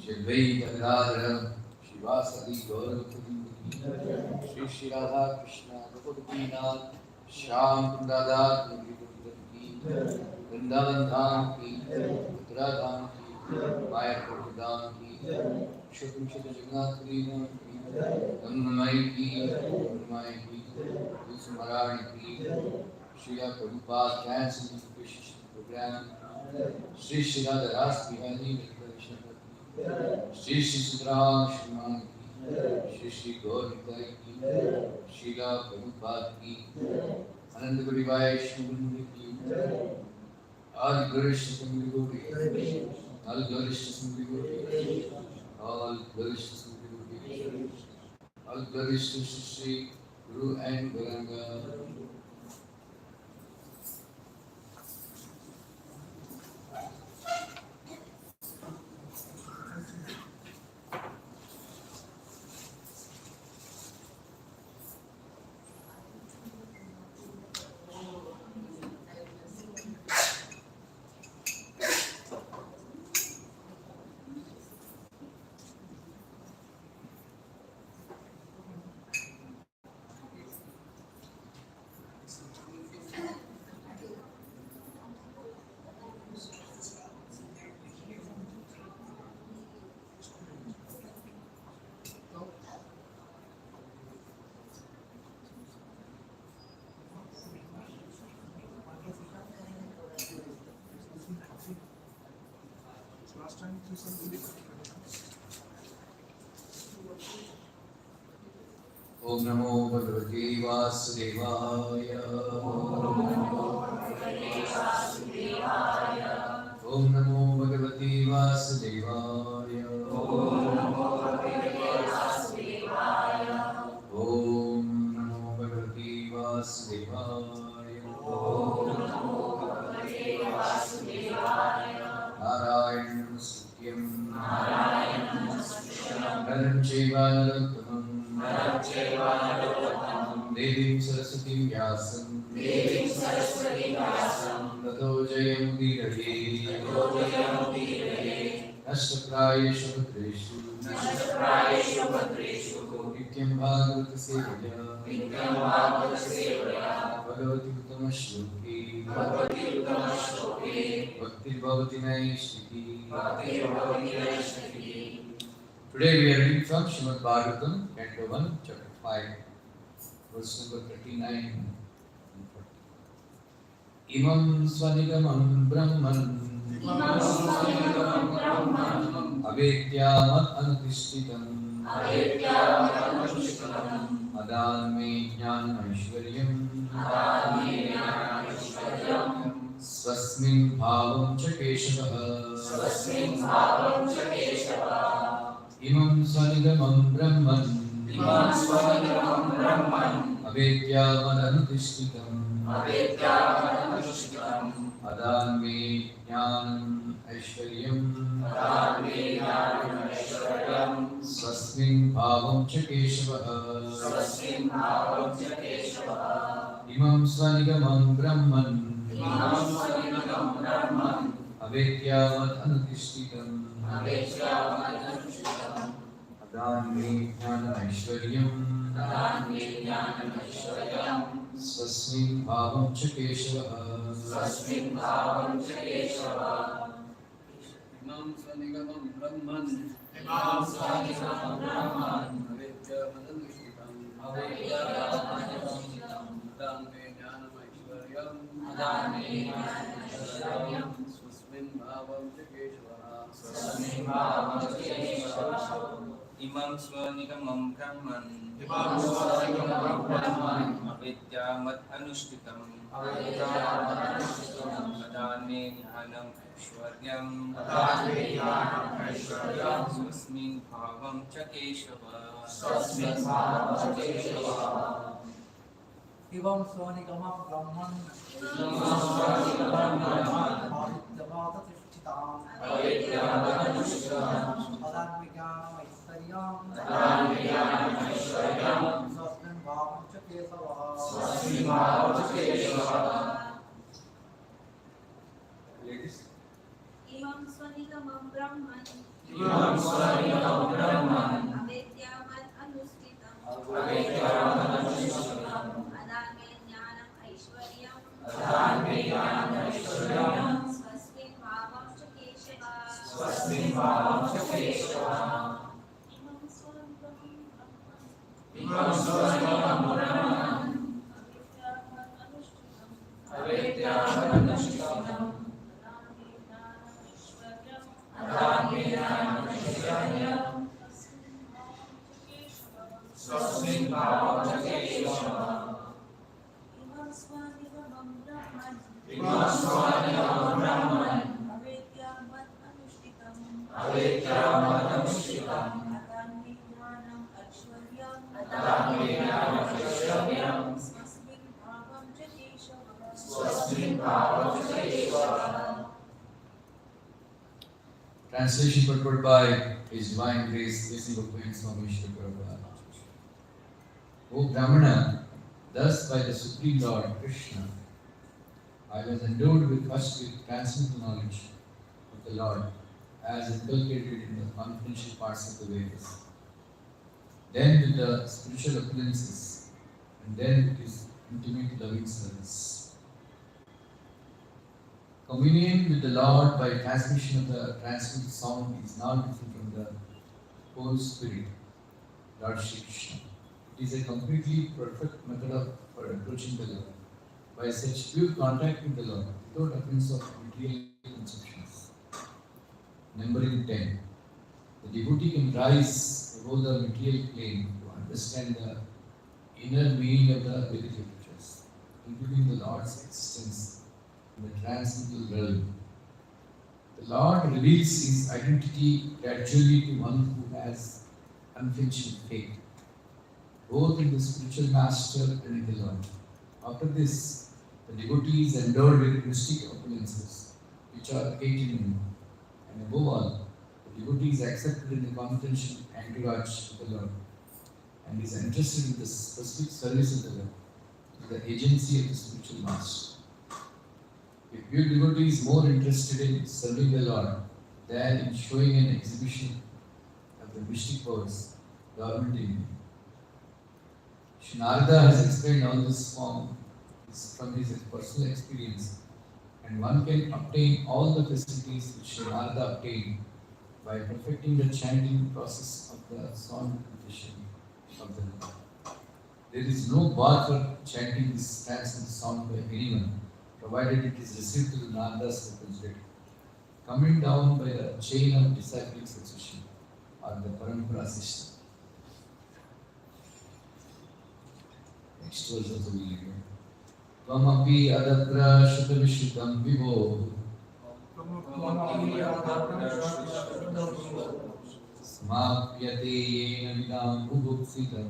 Shadvaita Radha Shivasati Gauravari Shri Shri Radha Krishna Gopalina Shyam Radha Nagari Vrindavan Dham Ki Mathura Dham Ki Mayapur Dham Ki Shukam Shukam Jagannath Puri Ki Gamnamai Ki Gamnamai Ki Yusmarani Ki Srila Prabhupada Cancelled the Krishna program Shri Shri Radha Ras Bihari Shri Shri Sudram Shriman Ki Shri Shri Gaurita Ki Srila Prabhupada Ki Ananda Guru Vaishnava Ki Adi Gurish Sangri Al Gurish Sangri Al Gurish Sangri Al Gurish Shri Guru and Guranga. Om Namo Bhagavate Vasudevaya. Om Namo Bhagavate Vasudevaya. Om Namo Bhagavate Vasudevaya. Narayanam Sutyam Naram Chaiva Devim Saraswatim Vyasam Tato Jayamudiraye Ashtaprayeshu Bhadreshu Nityam Bhagavata Sevaya Bhagavati Uttama Shloki Bhakti Bhavati Naishtiki. Today we are reading from Srimad Bhagavatam, Canto 1, Chapter 5, verse number 39 and 40. Imam Swanigamam Brahman Avedyamat Anutishtitam Adan Me Jnana Aishwaryam Swasmin Bhavam Cha Keshavaha Imam Swanigamam Brahman Avedyamat Anutishtitam Adan Me Jnanam Aishwaryam Swasmin Bhavam Cha Keshavaha Imam Swanigamam Brahman Avedyamat Anutishtitam Adan Me Jnanam Aishwaryam Swasmin Bhavam Cha Keshavaha Imam Swanigamam Brahman Adan Me Jnanam Aishwaryam Swasmin Bhavam Cha Keshavaha Imam Swanigamam Brahman Avedyamat Anushtitam Adan Me Jnanam Aishwaryam Swasmin Bhavam Cha Keshavaha Imam Swanigamam Brahman Avedyamat Anushtitam Adan Me Jnanam Aishwaryam Swasmin Bhavam Cha Keshavaha Ladies. Imam Swanigamam Brahman Imam Swanikam Brahman. Avedyamat anustitam. Avedyamat anustitam. Adame jnanam aishwaryam. Adame jnanam aishwaryam. Swasmin bhavam cha keshava. Swasmin bhavam cha keshava. Imam swanikam brahman. Imam Swanikam Brahman. Avedyamat anustitam. Avedyamat anustitam. Adame jnanam aishwaryam. Adame jnanam aishwaryam. Swasmin bhavam cha keshava. Imam swanikam brahman. Imam Swanikam Brahman. Avedyamat anustitam. Avedyamat anustitam. Adame jnanam aishwaryam. Adame jnanam aishwaryam. Swasmin bhavam cha keshava. Swasmin bhavam cha keshava. Translation purported by His Divine Grace, A.C. Bhagavtam Swami Srila Prabhupada. O Brahmana, thus by the Supreme Lord Krishna, I was endowed with first with transcendental knowledge of the Lord as inculcated in the confidential parts of the Vedas, then with the spiritual appearances, and then with His intimate loving service. Communion with the Lord by transmission of the transcendental sound is not different from the whole spirit, Lord Shri Krishna. It is a completely perfect method for approaching the Lord. By such pure contact with the Lord, without appearance of material conceptions. Numbering 10. The devotee can rise above the material plane to understand the inner meaning of the Vedic literatures, including the Lord's existence in the transcendental realm. The Lord reveals His identity gradually to one who has unflinching faith, both in the spiritual master and in the Lord. After this, the devotee is endowed with mystic opulences, which are 8 in number, and above all, the devotee is accepted in the confidential entourage of the Lord, and is entrusted with the specific service of the Lord, with the agency of the spiritual master. A pure devotee is more interested in serving the Lord than in showing an exhibition of the mystic powers dormant in him. Sri Narada has explained all this from his personal experience, and one can obtain all the facilities which Sri Narada obtained by perfecting the chanting process of the sound confession of the Lord. There is no bar for chanting this transcendental sound by anyone, provided it is received through Narada's representative, coming down by the chain of disciplic succession or the parampara system. Next verse also we read. Tvamapi adatra shutavishrutam vivo samapyate yena vidam bhuvupsitam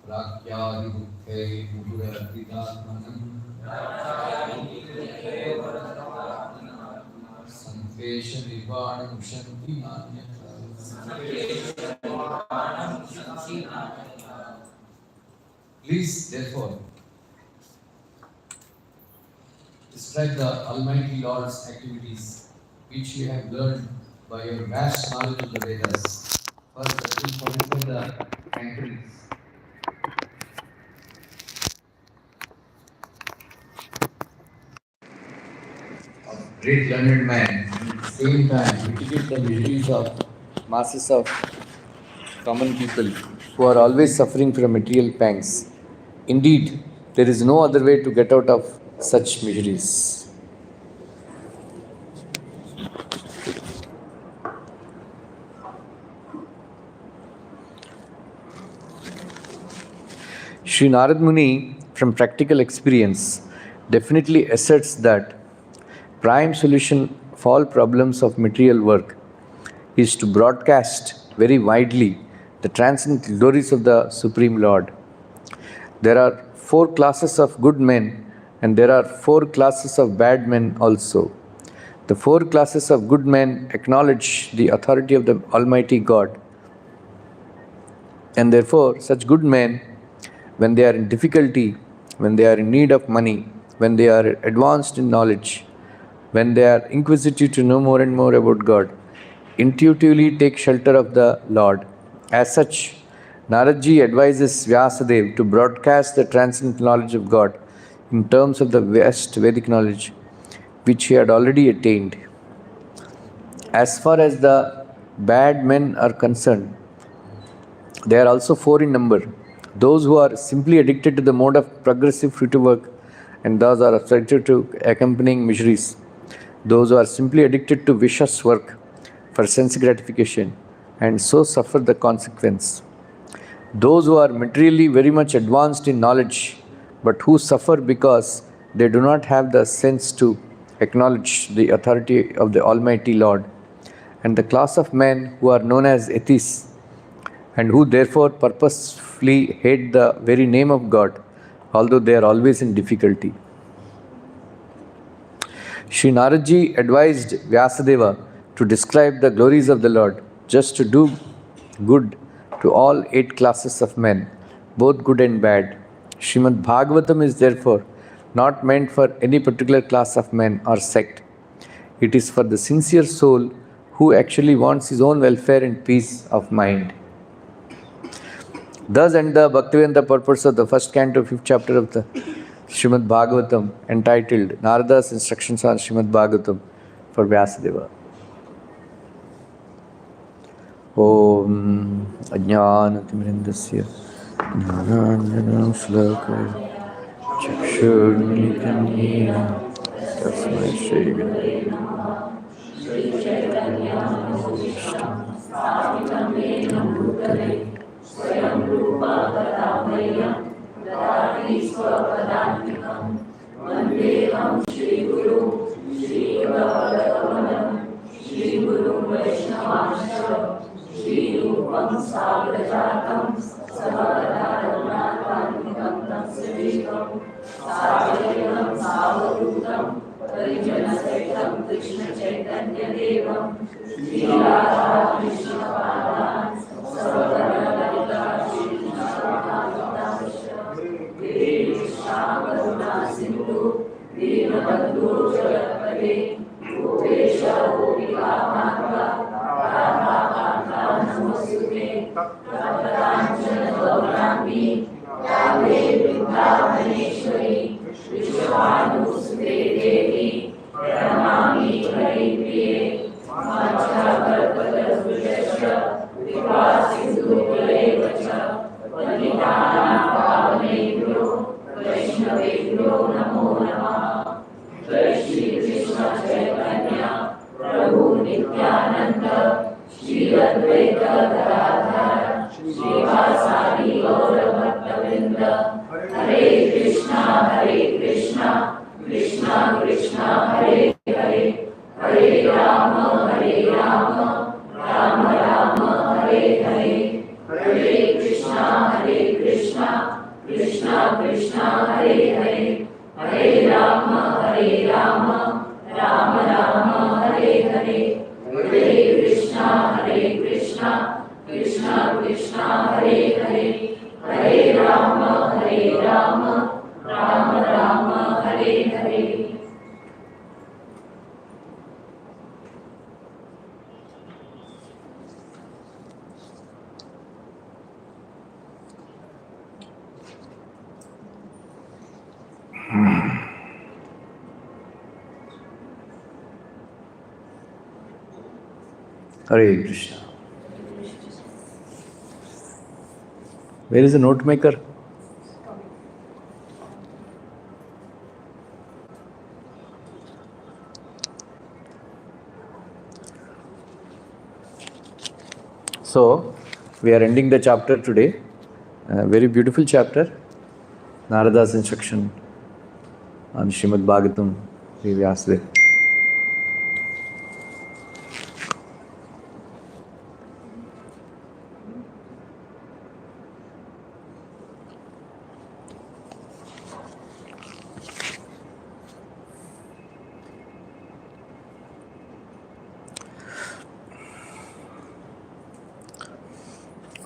prakyadi dukkhe muduradidatmanam sankesha nirvanam shanti nanyata. Please, therefore, describe the Almighty Lord's activities which you have learned by your vast knowledge of the Vedas. First, that will qualify the anchorages. Of great learned man, and at the same time mitigate the miseries of masses of common people who are always suffering from material pangs. Indeed, there is no other way to get out of such miseries. Sri Narad Muni, from practical experience, definitely asserts that prime solution of all problems of material work is to broadcast very widely the transcendental glories of the Supreme Lord. There are 4 classes of good men and there are 4 classes of bad men also. The 4 classes of good men acknowledge the authority of the Almighty God, and therefore such good men, when they are in difficulty, when they are in need of money, when they are advanced in knowledge, when they are inquisitive to know more and more about God, intuitively take shelter of the Lord. As such, Naradji advises Vyasadeva to broadcast the transcendental knowledge of God in terms of the West Vedic knowledge, which he had already attained. As far as the bad men are concerned, they are also 4 in number. Those who are simply addicted to the mode of progressive fruitive work and thus are subjected to accompanying miseries. Those who are simply addicted to vicious work for sense gratification and so suffer the consequence. Those who are materially very much advanced in knowledge but who suffer because they do not have the sense to acknowledge the authority of the Almighty Lord. And the class of men who are known as atheists and who therefore purposefully hate the very name of God, although they are always in difficulty. Sri Naradji advised Vyasadeva to describe the glories of the Lord, just to do good to all 8 classes of men, both good and bad. Srimad Bhagavatam is therefore not meant for any particular class of men or sect. It is for the sincere soul who actually wants his own welfare and peace of mind. Thus end the Bhaktivedanta purpose of the first canto, 5th chapter of the Srimad Bhagavatam, entitled Narada's Instructions on Srimad Bhagavatam for Vyasadeva. Om Ajnanatimrindasya Jnananjanam Shlakaya Chakshurmilitam Yena Tasmai Shri Gurave Namaha Shri Chaitanya Manavishtam Sthapitam Yena Bhutale Swayam Rupa Kadamayyam Dadati Swapadantikam Vandeham Shri Guru Shri Bhagavatam Shri Guru Vaishnavascha Shri Rupam Sagrajatam Savada Raghunathantikam Tamsavikam Sajayanam Savadutam Parijanasekam Krishna Chaitanya Devam Shri Radha Krishna Padan Savada Lalita Shri Krishna Devi Krishna Karuna Sindhu Dinabandhu Jagatpade Upesha Gopika Mata Radha Kanta Namaste Kapatanjana Gaurami Yave Vrindavaneshwari Vishwanu Devi Pranami Hari Priye Macha Varpada Vipasindhu Kulevacha Vanitana Pavanebhyo Vaishnavebhyo Namo Namaha Jai Shri Krishna Chaitanya Prabhu Nityananda Shri Advaita Gadadhara Srivasadi Gaura Bhaktavrinda Hare Krishna Krishna Krishna Hare Hare Hare Rama Rama Rama Hare Hare Hare Krishna Krishna Krishna Hare Hare Hare Rama Rama Rama Hare Hare Hare Krishna Krishna Krishna Hare Hare Hare Rama Rama Rama Hare Hare. Hare Krishna. Where is the note maker? So, we are ending the chapter today. A very beautiful chapter. Narada's instruction on Srimad Bhagavatam, Sri Vyasadeva.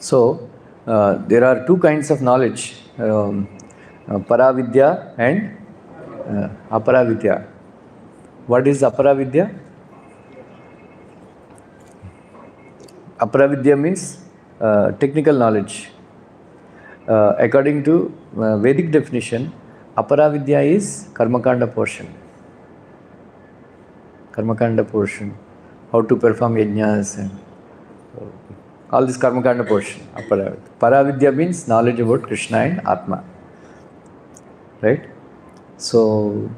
So, there are 2 kinds of knowledge, Paravidya and Aparavidya. What is Aparavidya? Aparavidya means technical knowledge. According to Vedic definition, Aparavidya is Karmakanda portion. Karmakanda portion. How to perform yajnas and all this Karmakanda portion. Aparavidya. Paravidya means knowledge about Krishna and Atma. Right? So,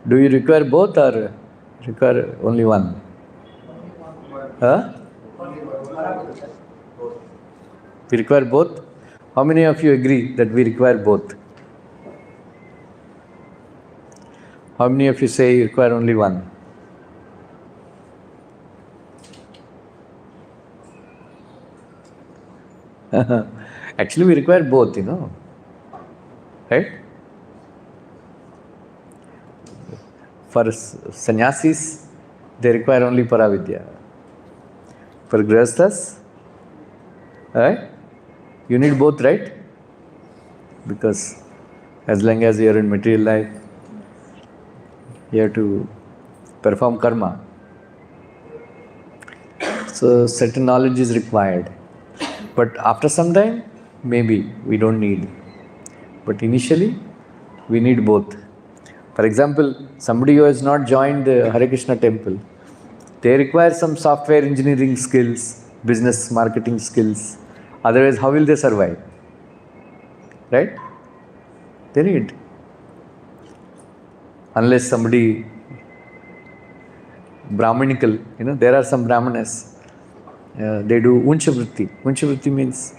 do you require both or require only one? Huh? We require both? How many of you agree that we require both? How many of you say you require only one? Actually, we require both, right? For sannyasis, they require only Paravidya. For grihasthas, right? You need both, right? Because as long as you are in material life, you have to perform karma. So certain knowledge is required. But after some time, maybe we don't need. But initially, we need both. For example, somebody who has not joined the Hare Krishna temple, they require some software engineering skills, business marketing skills. Otherwise, how will they survive? Right? They need. Unless somebody Brahmanical, there are some Brahmanas, they do uncha vritti. Uncha vritti means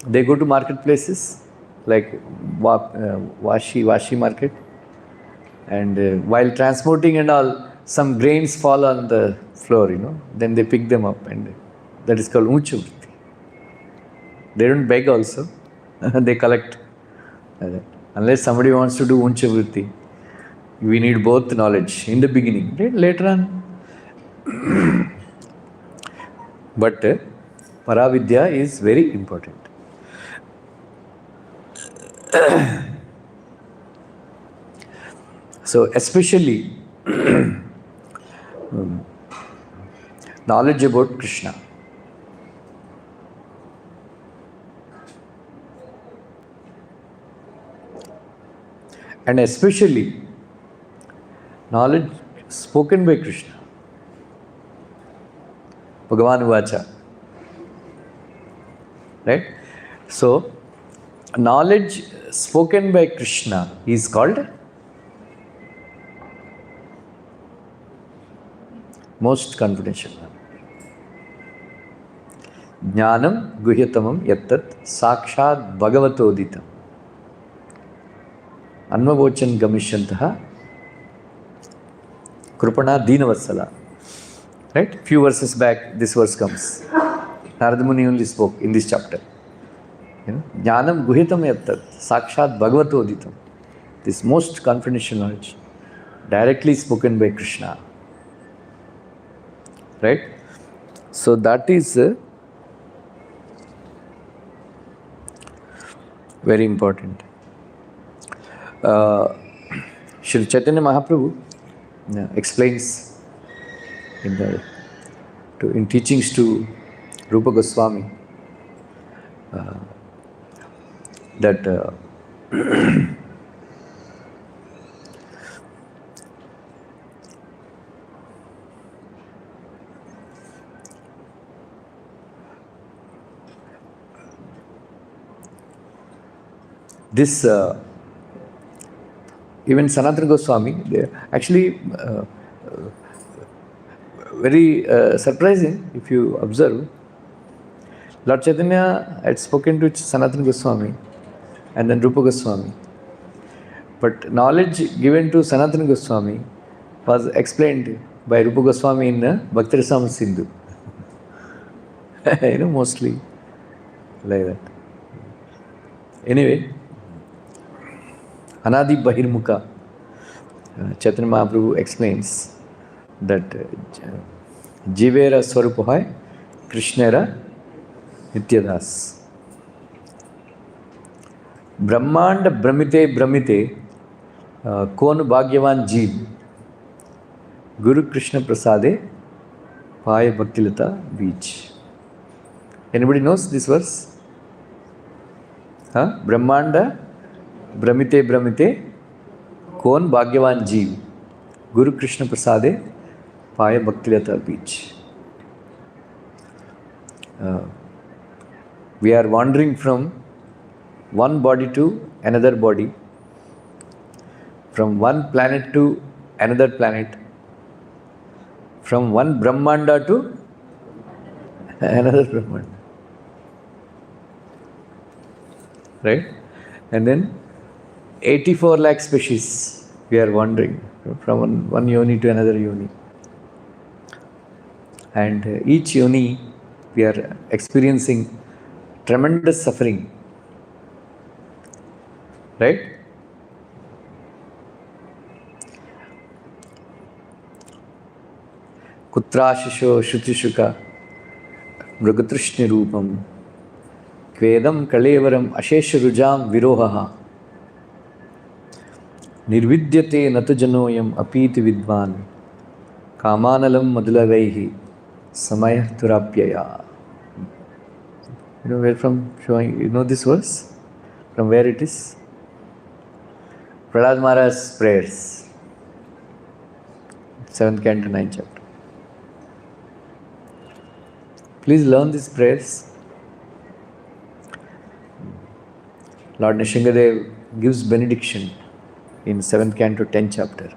they go to marketplaces like Vashi market, and while transporting and all, some grains fall on the floor, then they pick them up, and that is called uncha vritti. They don't beg also, they collect. Unless somebody wants to do uncha vritti, we need both knowledge in the beginning, right? Later on. But Paravidya is very important. So especially knowledge about Krishna. And especially knowledge spoken by Krishna. Bhagavan Vacha. Right? So, knowledge spoken by Krishna is called most confidential. Jnanam guhyatamam yattat sakshat bhagavatoditam. Anmavochan gamishantaha krupana deenavatsala. Right? Few verses back, this verse comes. Narada Muni only spoke in this chapter. Jnanam guhitam yattat sakshat bhagavatoditam. This most confidential knowledge, directly spoken by Krishna. Right? So that is very important. Shri Chaitanya Mahaprabhu explains in teachings to Rupa Goswami that this even Sanatana Goswami, actually very surprising if you observe. Lord Chaitanya had spoken to Sanatana Goswami and then Rupa Goswami. But knowledge given to Sanatana Goswami was explained by Rupa Goswami in Bhakti Rasamrita Sindhu. Mostly like that. Anyway, Anadi Bahirmukha, Chaitanya Mahaprabhu explains that Jivera Swarupa Krishnera Nityadas. Brahmanda Brahmite Brahmite कौन भाग्यवान जीव गुरु कृष्ण प्रसादे पाय भक्तिलता बीच. Anybody knows this verse? Huh? Brahmanda Brahmite Brahmite कौन भाग्यवान जीव गुरु कृष्ण प्रसादे पाय भक्तिलता बीच. We are wandering from one body to another body, from one planet to another planet, from one Brahmanda to another Brahmanda. Right? And then 84 lakh species we are wandering from one yoni to another yoni. And each yoni we are experiencing tremendous suffering. Right? Kutrashisho Shrutishuka Mrugatrishni Rupam Kvedam Kalevaram Ashesharujam Virohaha Nirvidyate Natujanoyam Apiti Vidvan Kamanalam Madhulavaihi Samaya Turapyaya. You know where from showing, you know this verse? From where it is? Prahlad Maharaj's prayers. 7th canto, 9th chapter. Please learn these prayers. Lord Nishingadev gives benediction in 7th canto, 10th chapter.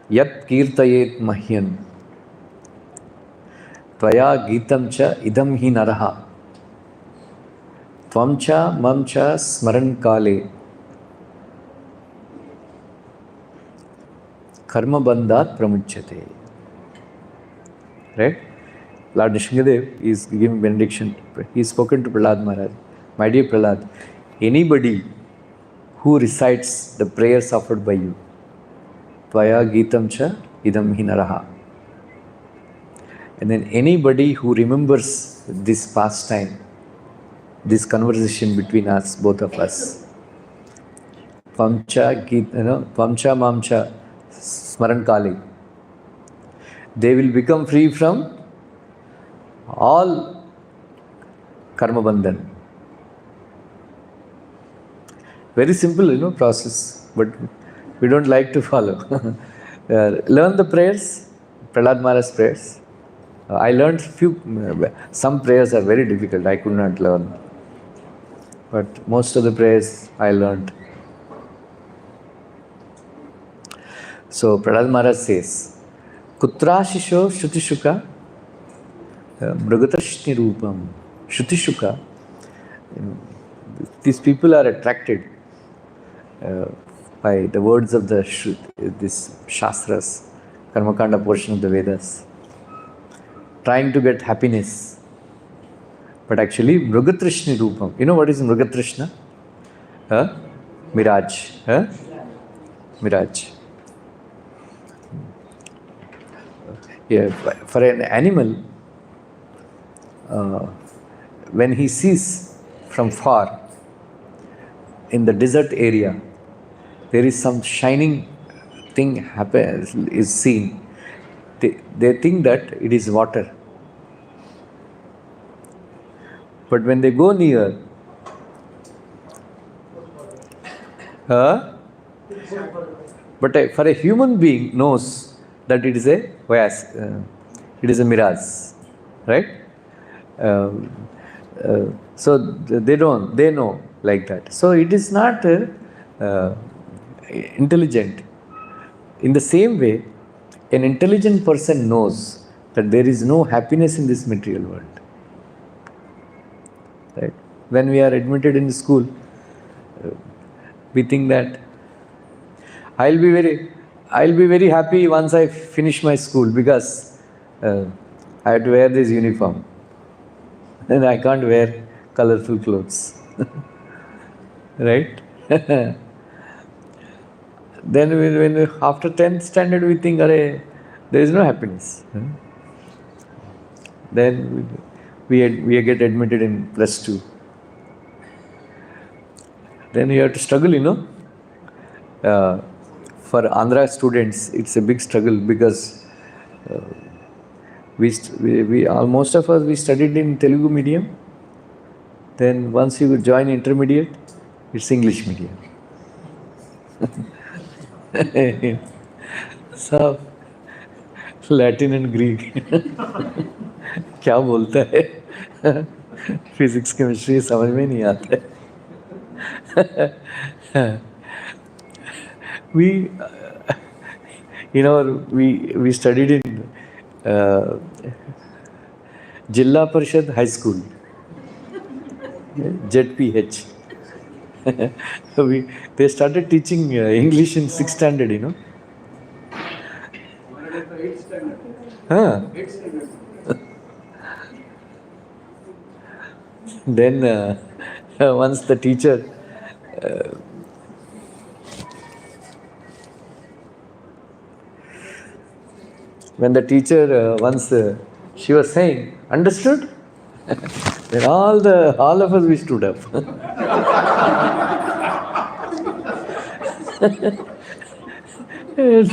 Yat kirtayet mahyan tvaya gitam cha idam hi naraha tvam cha mam cha smaran kale karma bandhat pramuchyate. Right? Lord Nishingadev is giving benediction. He is spoken to Prahlad Maharaj. My dear Prahlad, anybody who recites the prayers offered by you, Tvaya Gitam Cha Idam Hinaraha, and then anybody who remembers this pastime, this conversation between us, both of us, Pamcha Mamcha Smaran Kali, they will become free from all karma bandhan. Very simple, process, but we don't like to follow. Learn the prayers, Prahlad Maharaj's prayers. I learned some prayers are very difficult, I could not learn. But most of the prayers I learned. So Prahlad Maharaj says, Kutrashisho Shrutishuka Mrugatrishni Rupam. Shrutishuka, these people are attracted by the words of this Shastras, Karmakanda portion of the Vedas, trying to get happiness. But actually, Mrugatrishni Rupam. You know what is Mrugatrishna? Mirage. Mirage. Yeah, for an animal, when he sees from far in the desert area, there is some shining thing is seen. They think that it is water. But when they go near, but for a human being knows that it is a mirage, right? So they know like that. So it is not intelligent. In the same way, an intelligent person knows that there is no happiness in this material world. Right? When we are admitted in school, we think that I'll be very happy once I finish my school because I have to wear this uniform. Then I can't wear colorful clothes. Right? Then when after 10th standard we think, there is no happiness. Then we get admitted in +2. Then you have to struggle, for Andhra students, it's a big struggle because most of us, we studied in Telugu medium. Then once you join intermediate, it's English medium. सब Latin and Greek क्या बोलता है physics chemistry समझ में नहीं आता है we we studied in Jilla Parishad High School, ZPH. They started teaching English in 6th standard, Huh. Then once the teacher when the teacher once she was saying, understood? Then all of us, we stood up.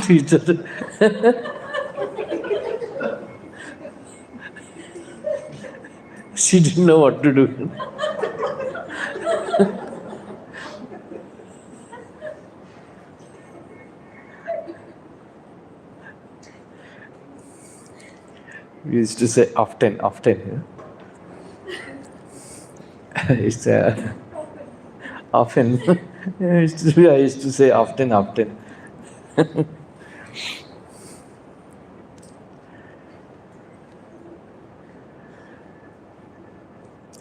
Teacher. She didn't know what to do. We used to say often. It's often. I used to say often.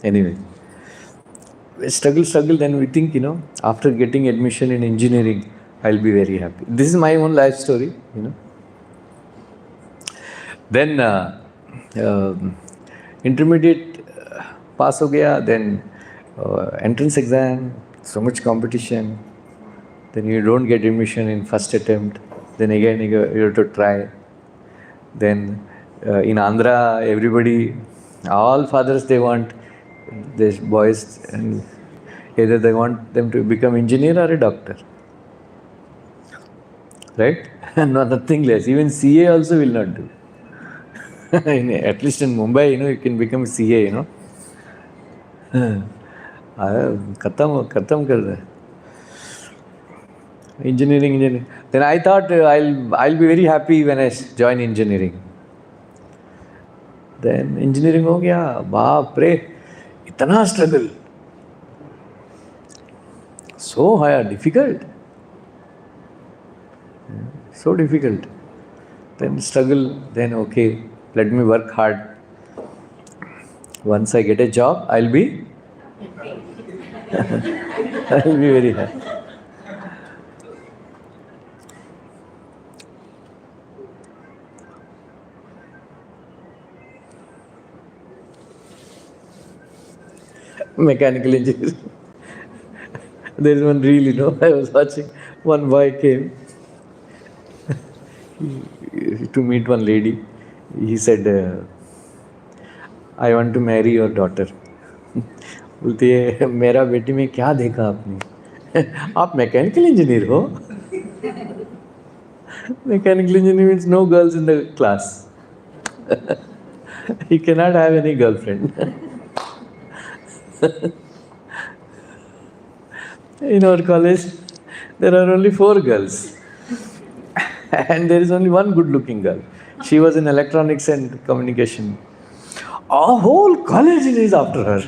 Anyway, struggle, then we think, after getting admission in engineering, I'll be very happy. This is my own life story, Then intermediate pass ho gaya, then entrance exam, so much competition, then you don't get admission in first attempt, then again you have to try. Then in Andhra, everybody, all fathers, they want these boys, and either they want them to become engineer or a doctor, right? No, nothing less. Even CA also will not do. At least in Mumbai, you can become a CA, Khatam kar raha. Engineering. Then I thought I'll be very happy when I join engineering. Then engineering ho gaya, baap re, itana struggle. So hard, difficult. So difficult. Then struggle, then okay, let me work hard. Once I get a job, I'll be very happy. Mechanical engineering. There is one reel, I was watching. One boy came to meet one lady. He said, I want to marry your daughter. बोलती है, मेरा बेटी में क्या देखा आपने? आप mechanical engineer हो? Mechanical engineer means no girls in the class. He cannot have any girlfriend. In our college, there are only 4 girls. And there is only one good-looking girl. She was in electronics and communication. Our whole college is after her.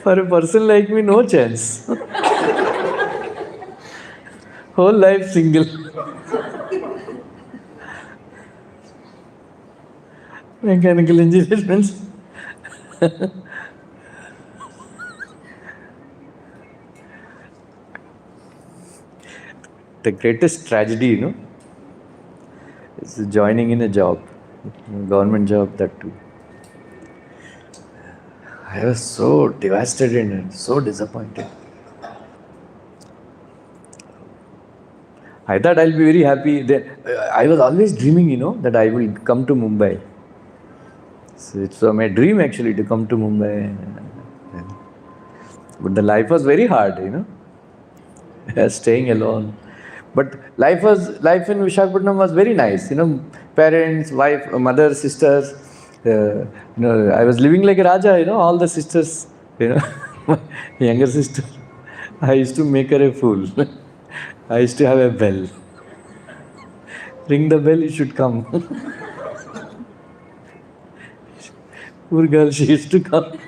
For a person like me, no chance. Whole life single. Mechanical engineer means the greatest tragedy, is joining in a job, government job, that too. I was so devastated and so disappointed. I thought I'll be very happy. Then I was always dreaming, that I will come to Mumbai. So it's my dream actually to come to Mumbai. But the life was very hard, staying alone. But life in Vishakhapatnam was very nice. Parents, wife, mother, sisters. I was living like a Raja. All the sisters. My younger sister. I used to make her a fool. I used to have a bell. Ring the bell, you should come. Poor girl, she used to come.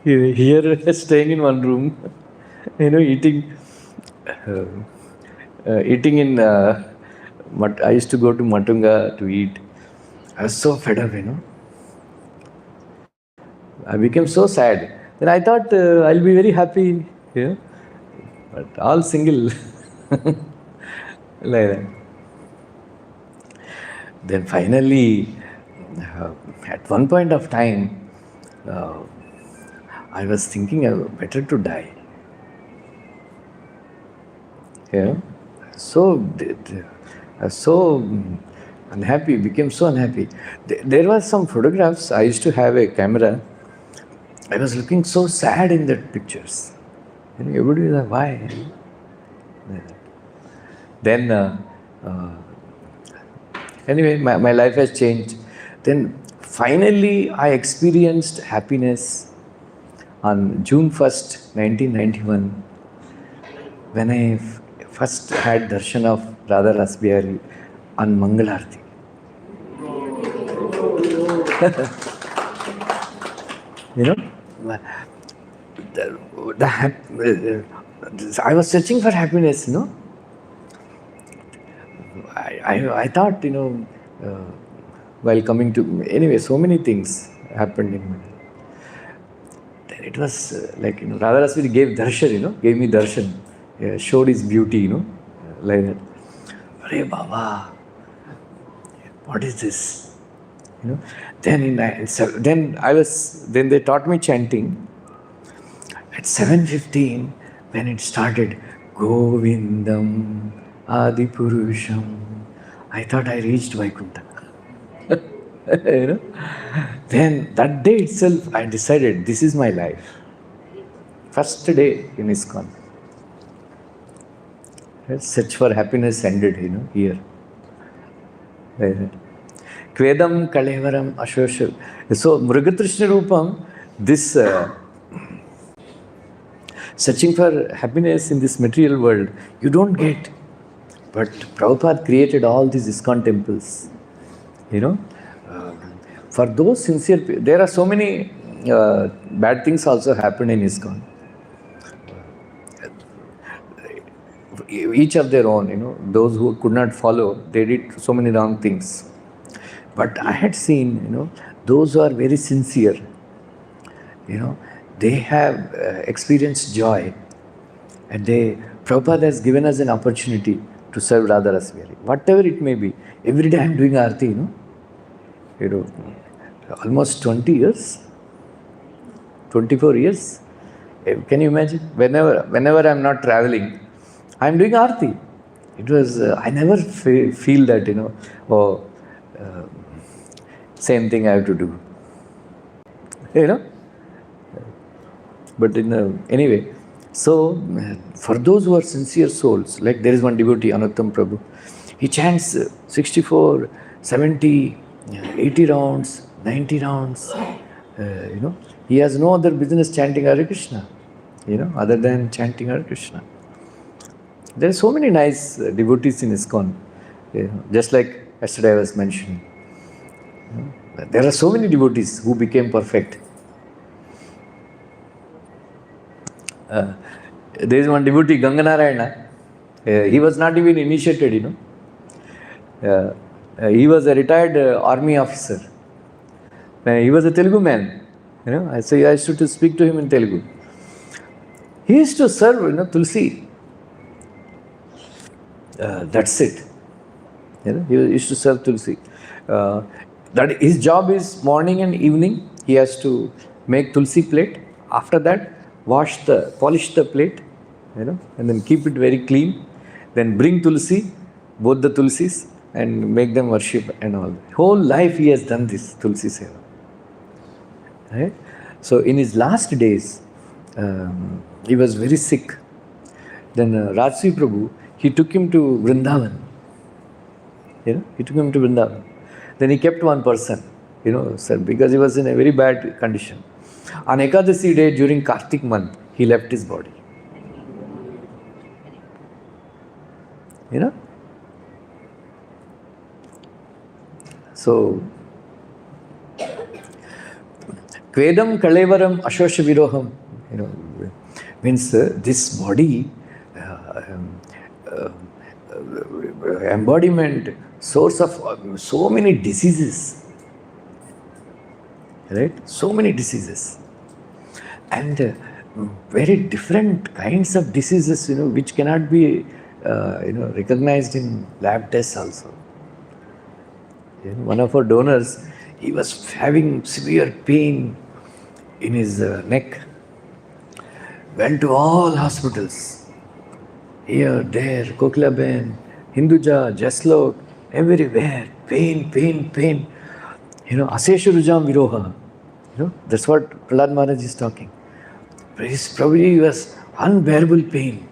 Here, staying in one room, eating in. I used to go to Matunga to eat. I was so fed up, I became so sad. Then I thought I'll be very happy, but all single. Like that. Then finally, at one point of time, I was thinking better to die. So I was so unhappy, became so unhappy. There were some photographs. I used to have a camera. I was looking so sad in the pictures. Everybody was like, why? Then, anyway, my life has changed. Then finally, I experienced happiness on June 1st, 1991, when I first had darshan of Radha Rasbihari on Mangalarti. I was searching for happiness, I thought, while coming to, anyway, so many things happened in my life. Then it was like, Radha Rasbihari gave darshan, gave me darshan, showed his beauty, like that. Arey Baba, what is this? Then they taught me chanting. At 7:15, when it started, Govindam Adi Purusham, I thought I reached Vaikuntha. Then that day itself, I decided this is my life. First day in ISKCON. Search for happiness ended, here. Kvedam Kalevaram Ashosha. So, Mrigatrishna Rupam, this searching for happiness in this material world, you don't get. But Prabhupada created all these ISKCON temples. For those sincere people, there are so many bad things also happen in ISKCON. Each of their own, those who could not follow, they did so many wrong things. But I had seen, those who are very sincere, they have experienced joy, and Prabhupada has given us an opportunity to serve Radha Rasbihari, whatever it may be. Every day I am doing Aarti, almost 20 years, 24 years. Can you imagine? Whenever I am not traveling, I am doing Aarti. It was, I never feel that, same thing I have to do. But anyway, so for those who are sincere souls, like there is one devotee, Anuttam Prabhu, he chants 64, 70, 80 rounds, 90 rounds. He has no other business chanting Hare Krishna, other than chanting Hare Krishna. There are so many nice devotees in ISKCON, just like yesterday I was mentioning. There are so many devotees who became perfect. There is one devotee, Ganganarayana. He was not even initiated, he was a retired army officer. He was a Telugu man. I used to speak to him in Telugu. He used to serve, Tulsi. That's it. He used to serve Tulsi. That his job is morning and evening. He has to make Tulsi plate. After that, polish the plate, and then keep it very clean. Then bring Tulsi, both the Tulsis, and make them worship and all. Whole life he has done this Tulsi Seva. Right? So in his last days, he was very sick. Then Rajsi Prabhu, he took him to Vrindavan. He took him to Vrindavan. Then he kept one person, sir, because he was in a very bad condition. On Ekadasi day during Kartik month, he left his body. So, Kvedam Kalevaram Ashosha Viroham, means this body, embodiment, source of so many diseases, right? So many diseases. And very different kinds of diseases, which cannot be, recognized in lab tests also. One of our donors, he was having severe pain in his neck. Went to all hospitals. Here, there, Kokilaben, Hinduja, Jaslok, everywhere. Pain, pain, pain. Aseshurujam Viroha. That's what Prahlad Maharaj is talking. Prabhuji was unbearable pain.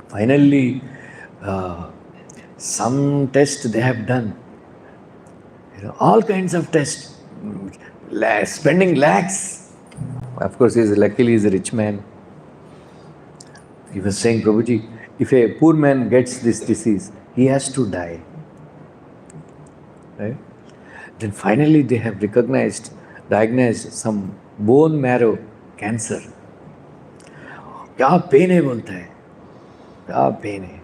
Finally, some test they have done. All kinds of tests. Spending lakhs. Of course, luckily he's a rich man. He was saying, Prabhuji, if a poor man gets this disease, he has to die. Right? Then finally they have diagnosed some bone marrow cancer. क्या pen है बोलता है, क्या pen है.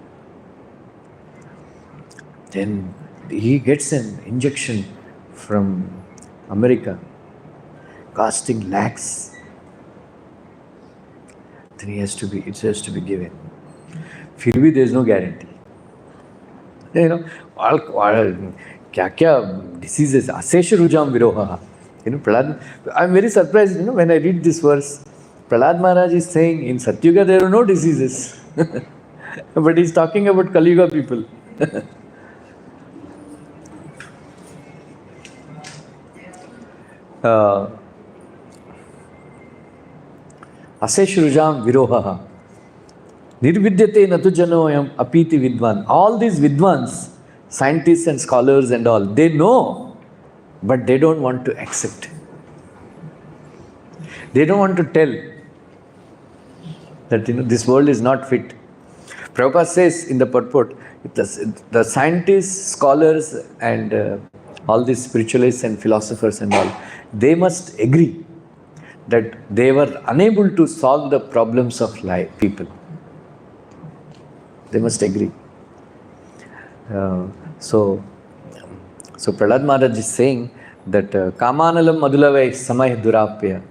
Then he gets an injection from America, costing lakhs. Then it has to be given. फिर भी there is no guarantee. All क्या diseases, Asesha Rujam Viroha. Prahlad, I'm very surprised, when I read this verse. Prahlad Maharaj is saying in Satyuga there are no diseases. But he's talking about Kali Yuga people. Aseshrujam Viroha. Nirvidyate natu janoyam apiti vidvan. All these vidvans, scientists and scholars and all, they know, but they don't want to accept. They don't want to tell that this world is not fit. Prabhupada says in the purport, the scientists, scholars and all these spiritualists and philosophers and all, they must agree that they were unable to solve the problems of life, people. They must agree. So Prahlad Maharaj is saying that Kamanalam Madulavai Samay Durapya,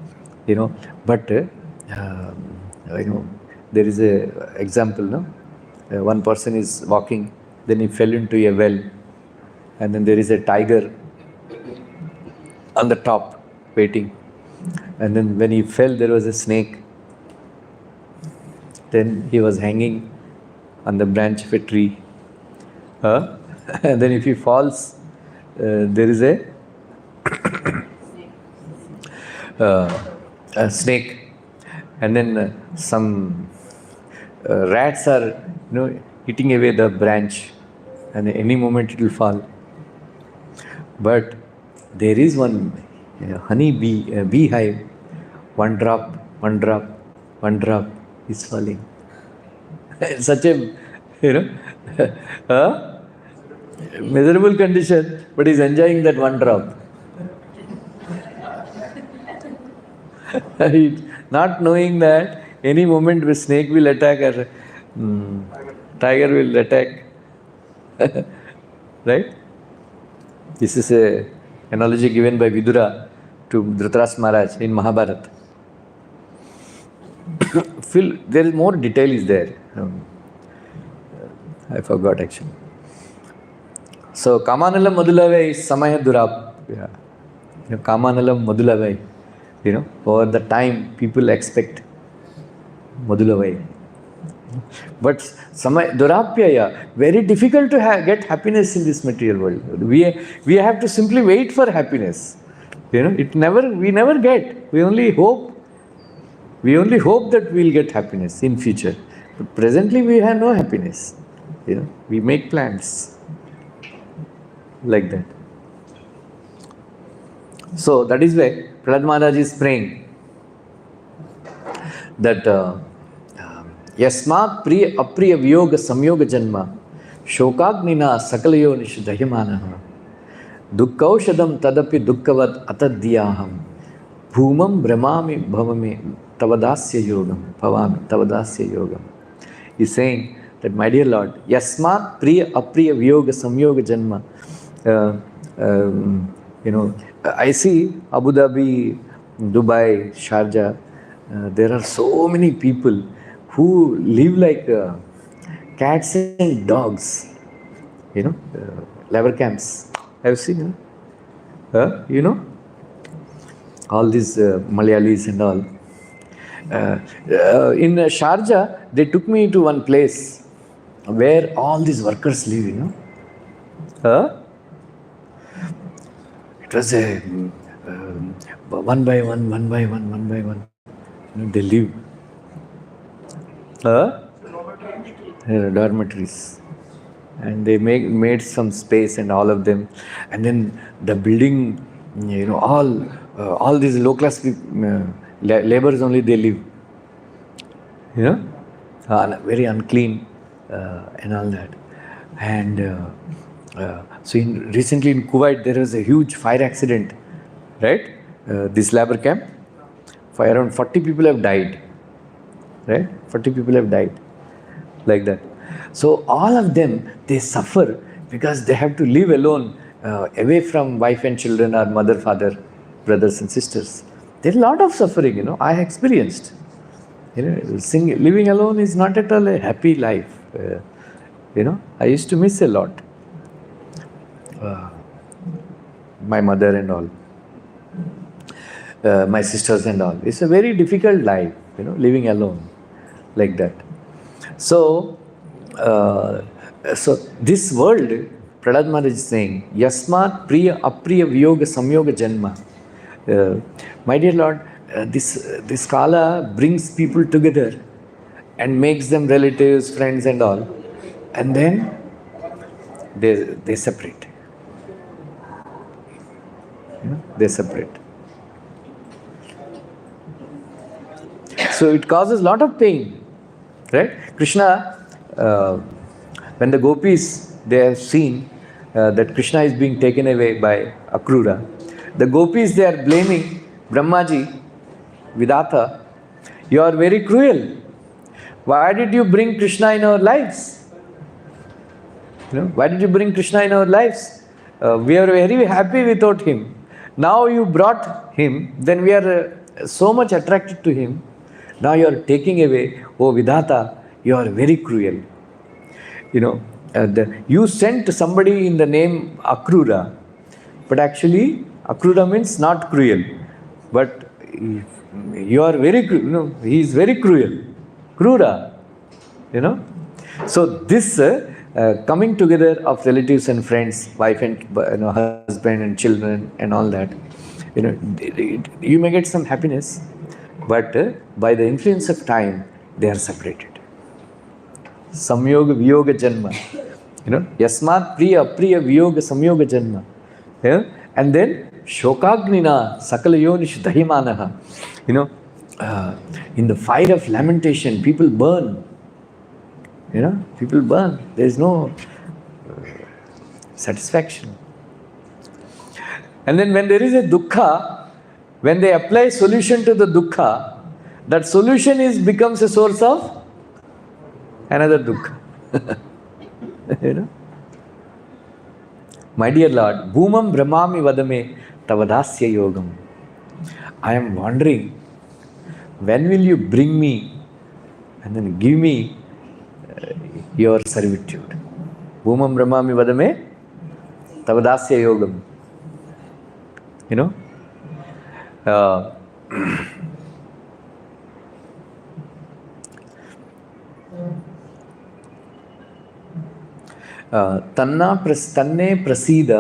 but there is a example, no? One person is walking, then he fell into a well, and then there is a tiger on the top waiting, and then when he fell there was a snake. Then he was hanging on the branch of a tree, and then if he falls, there is a snake, and then some rats are eating away the branch, and any moment it will fall. But there is one honey beehive, one drop is falling. Such a miserable condition, but he's enjoying that one drop. Not knowing that any moment the snake will attack or tiger will attack. Right? This is an analogy given by Vidura to Dhritarashtra Maharaj in Mahabharata. There is more detail is there. I forgot actually. So Kamanalam Madulavai is Samaya Durap. Kamanalam Madulavai. Over the time people expect Madulavai. But durapyaya, very difficult to get happiness in this material world. We have to simply wait for happiness. We never get. We only hope that we'll get happiness in future. But presently we have no happiness. We make plans like that. So that is why Prahlad Maharaj is praying that Yasmat Priya Apriya Viyoga Samyoga Janma Shokagnina Sakalayo Nishudayamanaha Dukkaushadam Tadapi Dukkavat Atadhyaham Bhumam Brahmami Bhavame Tavadasya Yogam Bhavami Tavadasya Yogam. He's saying that, my dear Lord, Yasmat Priya Apriya Viyoga Samyoga Janma. I see Abu Dhabi, Dubai, Sharjah. There are so many people who live like cats and dogs. Labor camps. Have you seen? All these Malayalis and all. In Sharjah, they took me to one place where all these workers live. It was a one by one. They live. Dormitories. And they made some space and all of them. And then the building, all these low class people, laborers only they live. Very unclean and all that. And so recently in Kuwait there was a huge fire accident, right? This labor camp, around 40 people have died, right? 40 people have died, like that. So all of them, they suffer because they have to live alone, away from wife and children or mother, father, brothers and sisters. There's a lot of suffering, I experienced. Living alone is not at all a happy life. I used to miss a lot. My mother and all. My sisters and all. It's a very difficult life, living alone, like that. So this world, Prahlad Maharaj is saying, Yasmat Priya Apriya Viyoga Samyoga Janma. My dear Lord, this kala brings people together and makes them relatives, friends and all. And then they separate. They separate. So it causes a lot of pain, right? Krishna, when the gopis, they have seen that Krishna is being taken away by Akrura, the gopis, they are blaming Brahmaji, Vidata, you are very cruel. Why did you bring Krishna in our lives? Why did you bring Krishna in our lives? We are very happy without him. Now you brought him, then we are so much attracted to him. Now you are taking away, oh Vidata, you are very cruel. You sent somebody in the name Akrura, but actually Akrura means not cruel, but you are very cruel. He is very cruel. Krura. So this coming together of relatives and friends, wife and husband and children and all that, you may get some happiness, but by the influence of time, they are separated. Samyoga Viyoga Janma. Yasmat Priya Apriya Viyoga Samyoga Janma. And then Shokagnina Sakalayonish Dahimanaha. In the fire of lamentation, people burn. People burn. There is no satisfaction. And then when there is a dukkha, when they apply solution to the dukkha, that solution becomes a source of another dukkha. My dear Lord, Bhumam Brahmami Vadame Tavadasya Yogam. I am wondering, when will you bring me and then give me your servitude? Bhumam Brahmami Vadame Tavadasya Yogam. तन्ने प्रसीद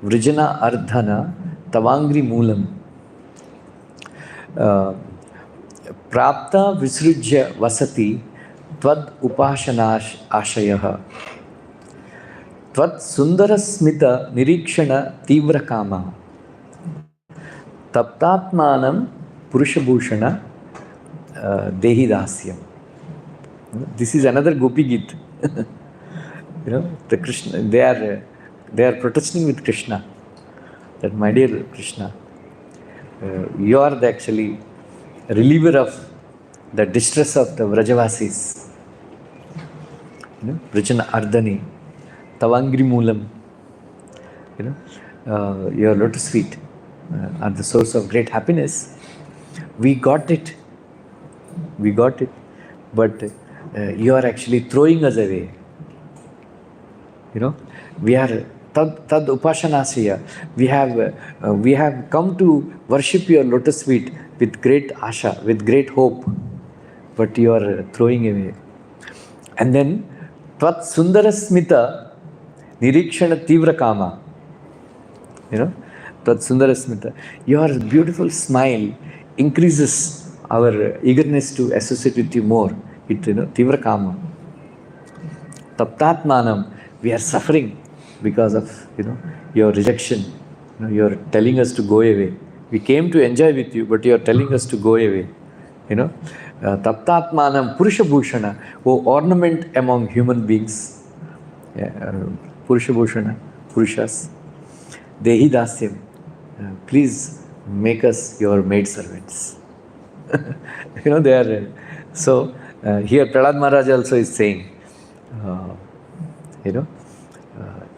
वृजन earthen तवांग्रि Moolam प्राप्त विसृज्य वसति त्वद् उपासनाश आशयः त्वत् सुंदरस्मित निरीक्षण तीव्र कामा तप्तात्मानं पुरुषभूषण देहि दास्यम. This is another Gopi Git. You know, the Krishna, they are protesting with Krishna. That my dear Krishna, you are the actually reliever of the distress of the Vrajavasis. You know, Vrajana Ardhani, Tavangri Moolam. You know, your lotus feet are the source of great happiness. We got it. We got it. But you are actually throwing us away. You know, we are tad upashanasya. We have come to worship your lotus feet with great asha, with great hope, but you are throwing away. And then tvat sundarasmita nirikshana tivra kama. You know, tvat sundarasmita. Your beautiful smile increases our eagerness to associate with you more. It, you know, tivra kama. Taptatmanam. We are suffering because of, you know, your rejection. You know, you are telling us to go away. We came to enjoy with you, but you are telling us to go away. You know, taptatmanam purusha bhushana, oh ornament among human beings. Purusha bhushana, purushas. Dehi dasyam. Please make us your maid servants. You know, they are. So here Prahlad Maharaj also is saying, you know,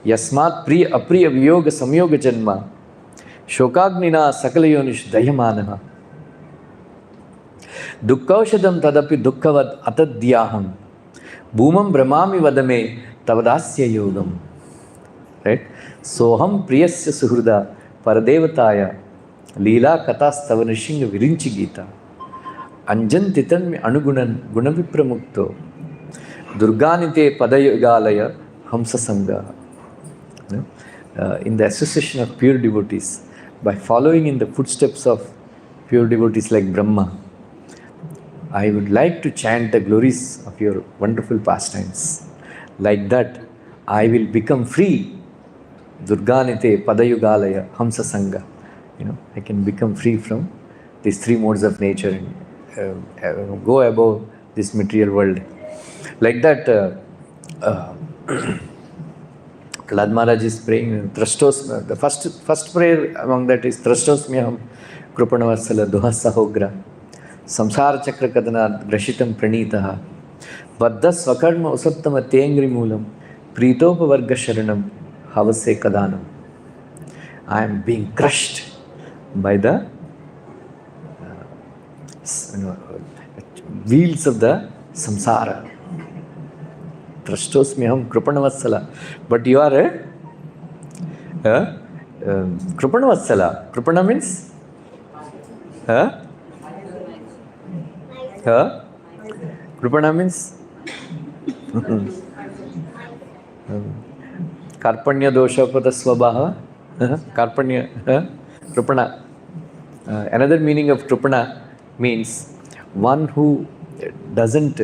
yasmat priya apriya viyoga samyoga janma shokagnina sakalayonish dayamanaha dukkaushadam tadapi dukkavad atadhyaham bhumam brahmami vadame tavadasya yogam. Right? Soham priyasya suhruda paradevataya leela katastava nishinga virinchi gita anjan titanmi anugunan gunavipramukto durganite padayogalaya hamsa sangha. In the association of pure devotees, by following in the footsteps of pure devotees like Brahma, I would like to chant the glories of your wonderful pastimes. Like that, I will become free. Durganite padayugalaya hamsa sangha. You know, I can become free from these three modes of nature and go above this material world. Like that, Prahlad Maharaj is praying, the first prayer among that is Trastosmyaham Krupanavatsala Duhasahogra Samsara Chakra Kadana Grashitam Pranitaha Baddha Swakarma Usattama Tengri Moolam Pritopa Varga Sharanam Havase Kadanam. I am being crushed by the wheels of the samsara. Trastosmyaham Krupanavatsala. But you are a Krupanavatsala. Krupana means? Krupana means? Karpanya dosha pada swabaha. Karpanya. Krupana. Another meaning of Krupana means one who doesn't.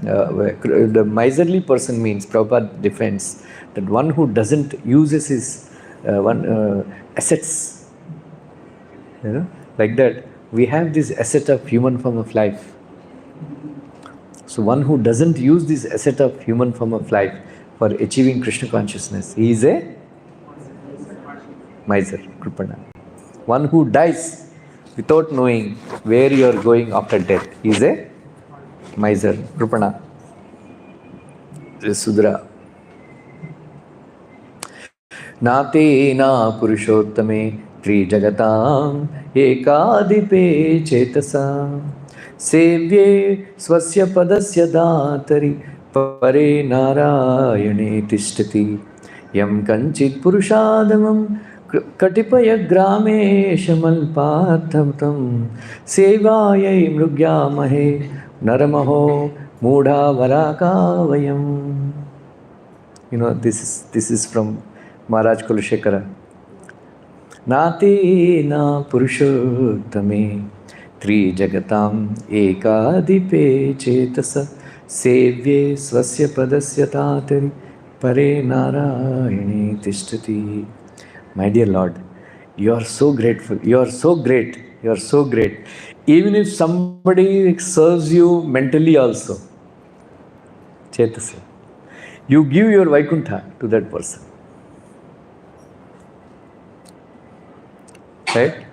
The miserly person means, Prabhupada defends, that one who doesn't uses his assets. You know, like that, we have this asset of human form of life. So one who doesn't use this asset of human form of life for achieving Krishna consciousness, he is a miser, Kripana. One who dies without knowing where you are going after death, he is a miser, Kripana, Sudra. Nate na purushottame त्रिजगतां एकाधिपे चेतसा सेव्ये स्वस्य पदस्य दातरि परे नारायणे तिष्ठति यं कञ्चित् पुरुषादमं कटिपयग्रामेशमल्पार्थं तं सेवायै मृग्यामहे नरमहो मूढा वराका वयम्. This is from Maharaj Kulashekara. Nate na purushottame Jagatam ekadipe chetasa sevye swasya padasya tatari pare narayane tishtati. My dear Lord, you are so grateful. You are so great. You are so great. Even if somebody serves you mentally also, chetasa, you give your Vaikuntha to that person. Right?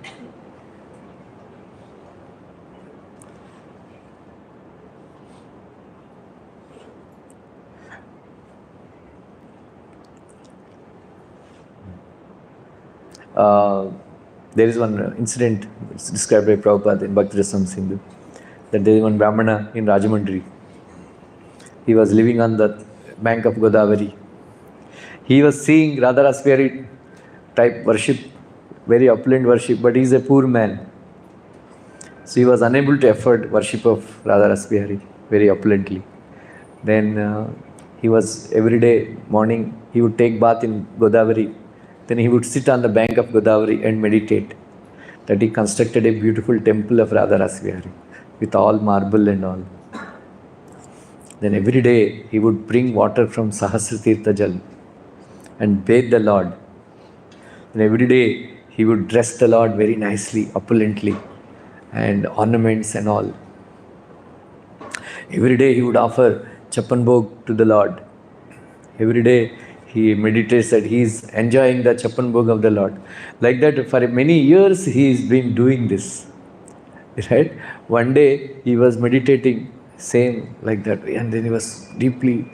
There is one incident described by Prabhupada in Bhakti Rasam Sindhu, that there is one Brahmana in Rajamundry. He was living on the bank of Godavari. He was seeing Radharasbihari type worship, very opulent worship, but he is a poor man. So he was unable to afford worship of Radharasbihari very opulently. Then he was every day morning, he would take bath in Godavari. Then he would sit on the bank of Godavari and meditate. That he constructed a beautiful temple of Radharasbihari with all marble and all. Then every day he would bring water from Sahasra Tirtha Jal and bathe the Lord. And every day he would dress the Lord very nicely, opulently, and ornaments and all. Every day he would offer Chapan Bhog to the Lord. Every day he meditates that he is enjoying the Chapan Bhog of the Lord. Like that, for many years he has been doing this. Right? One day he was meditating, same like that, and then he was deeply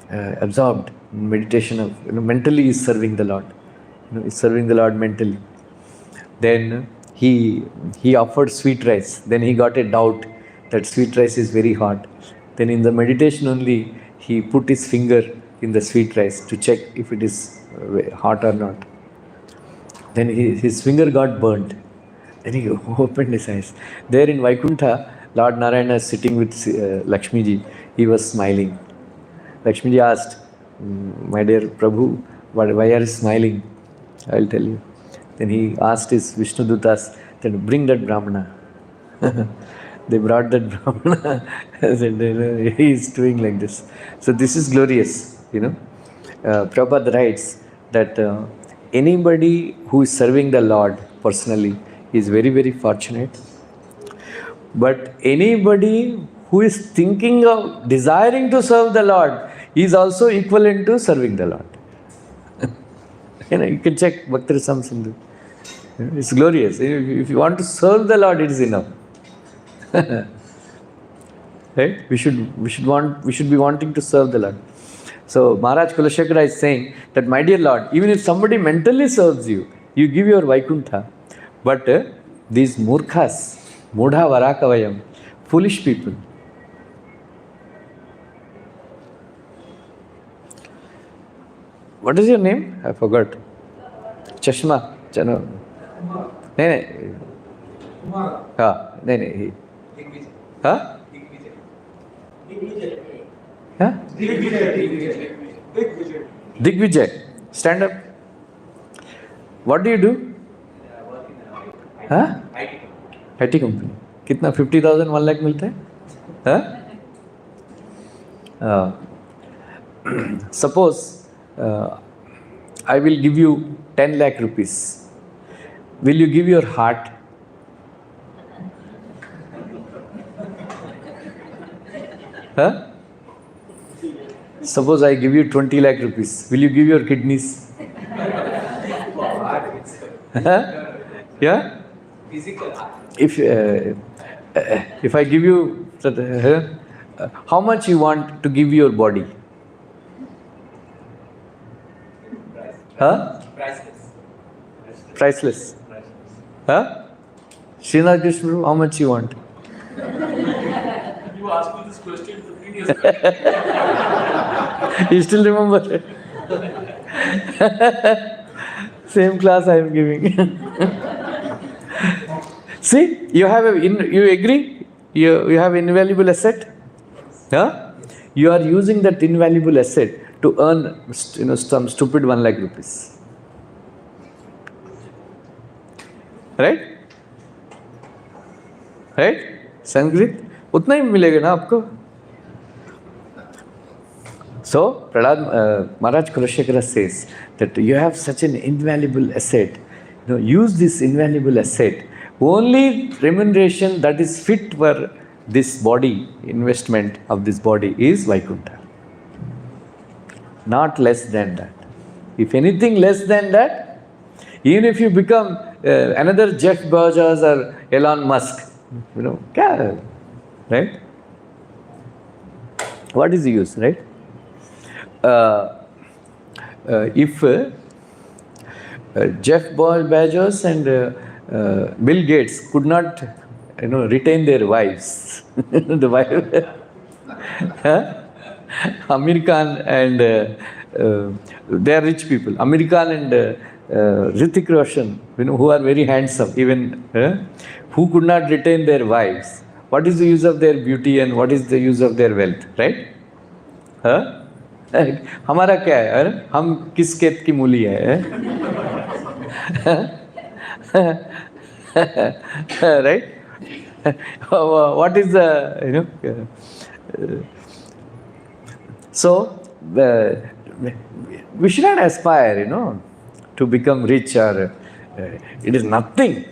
absorbed in meditation of, mentally he is serving the Lord. He is serving the Lord mentally. Then he offered sweet rice. Then he got a doubt that sweet rice is very hot. Then in the meditation only, he put his finger in the sweet rice to check if it is hot or not. Then his finger got burnt. Then he opened his eyes. There in Vaikuntha, Lord Narayana is sitting with Lakshmiji. He was smiling. Lakshmiji asked, my dear Prabhu, why are you smiling? I will tell you. Then he asked his Vishnu Dutas, then bring that Brahmana. They brought that Brahmana. And he is doing like this. So this is glorious, Prabhupada writes that anybody who is serving the Lord personally is very, very fortunate. But anybody who is thinking of desiring to serve the Lord is also equivalent to serving the Lord. You can check Bhakti Rasam Sindhu. It's glorious. If you want to serve the Lord, it is enough. Right? We should be wanting to serve the Lord. So Maharaj Kulashekara is saying that, my dear Lord, even if somebody mentally serves you, you give your Vaikuntha. But these murkhas, mudha varakavayam, foolish people, what is your name? I forgot. Chashma. Chano. No. No. Huh? Huh? Digvijay. Stand up. What do you do? Huh? IT company. कितना 50,000 1 lakh मिलता है? Huh? Suppose I will give you 10 lakh rupees. Will you give your heart? Huh? Suppose I give you 20 lakh rupees. Will you give your kidneys? Huh? Yeah? If I give you, how much you want to give your body? Huh? Priceless. Huh? Srinath Krishna, how much you want? You asked me this question 15 years ago. You still remember? Same class I am giving. See, you agree? You have invaluable asset? Huh? You are using that invaluable asset to earn some stupid 1 lakh rupees. Right? Right? Sanskrit? उतना ही मिलेगा ना आपको. So, Maharaj Kulashekara says that you have such an invaluable asset. Use this invaluable asset. Only remuneration that is fit for this body, investment of this body is Vaikuntha. Not less than that. If anything less than that, even if you become another Jeff Bezos or Elon Musk, right? What is the use, right? If Jeff Bezos and Bill Gates could not, retain their wives, the wife, Amir Khan and they are rich people. Amir Khan and Hrithik Roshan, who are very handsome, even who could not retain their wives. What is the use of their beauty and what is the use of their wealth, right? हमारा क्या है? हम किस खेत की मूली है? Right? What is the so we should not aspire to become rich or it is nothing,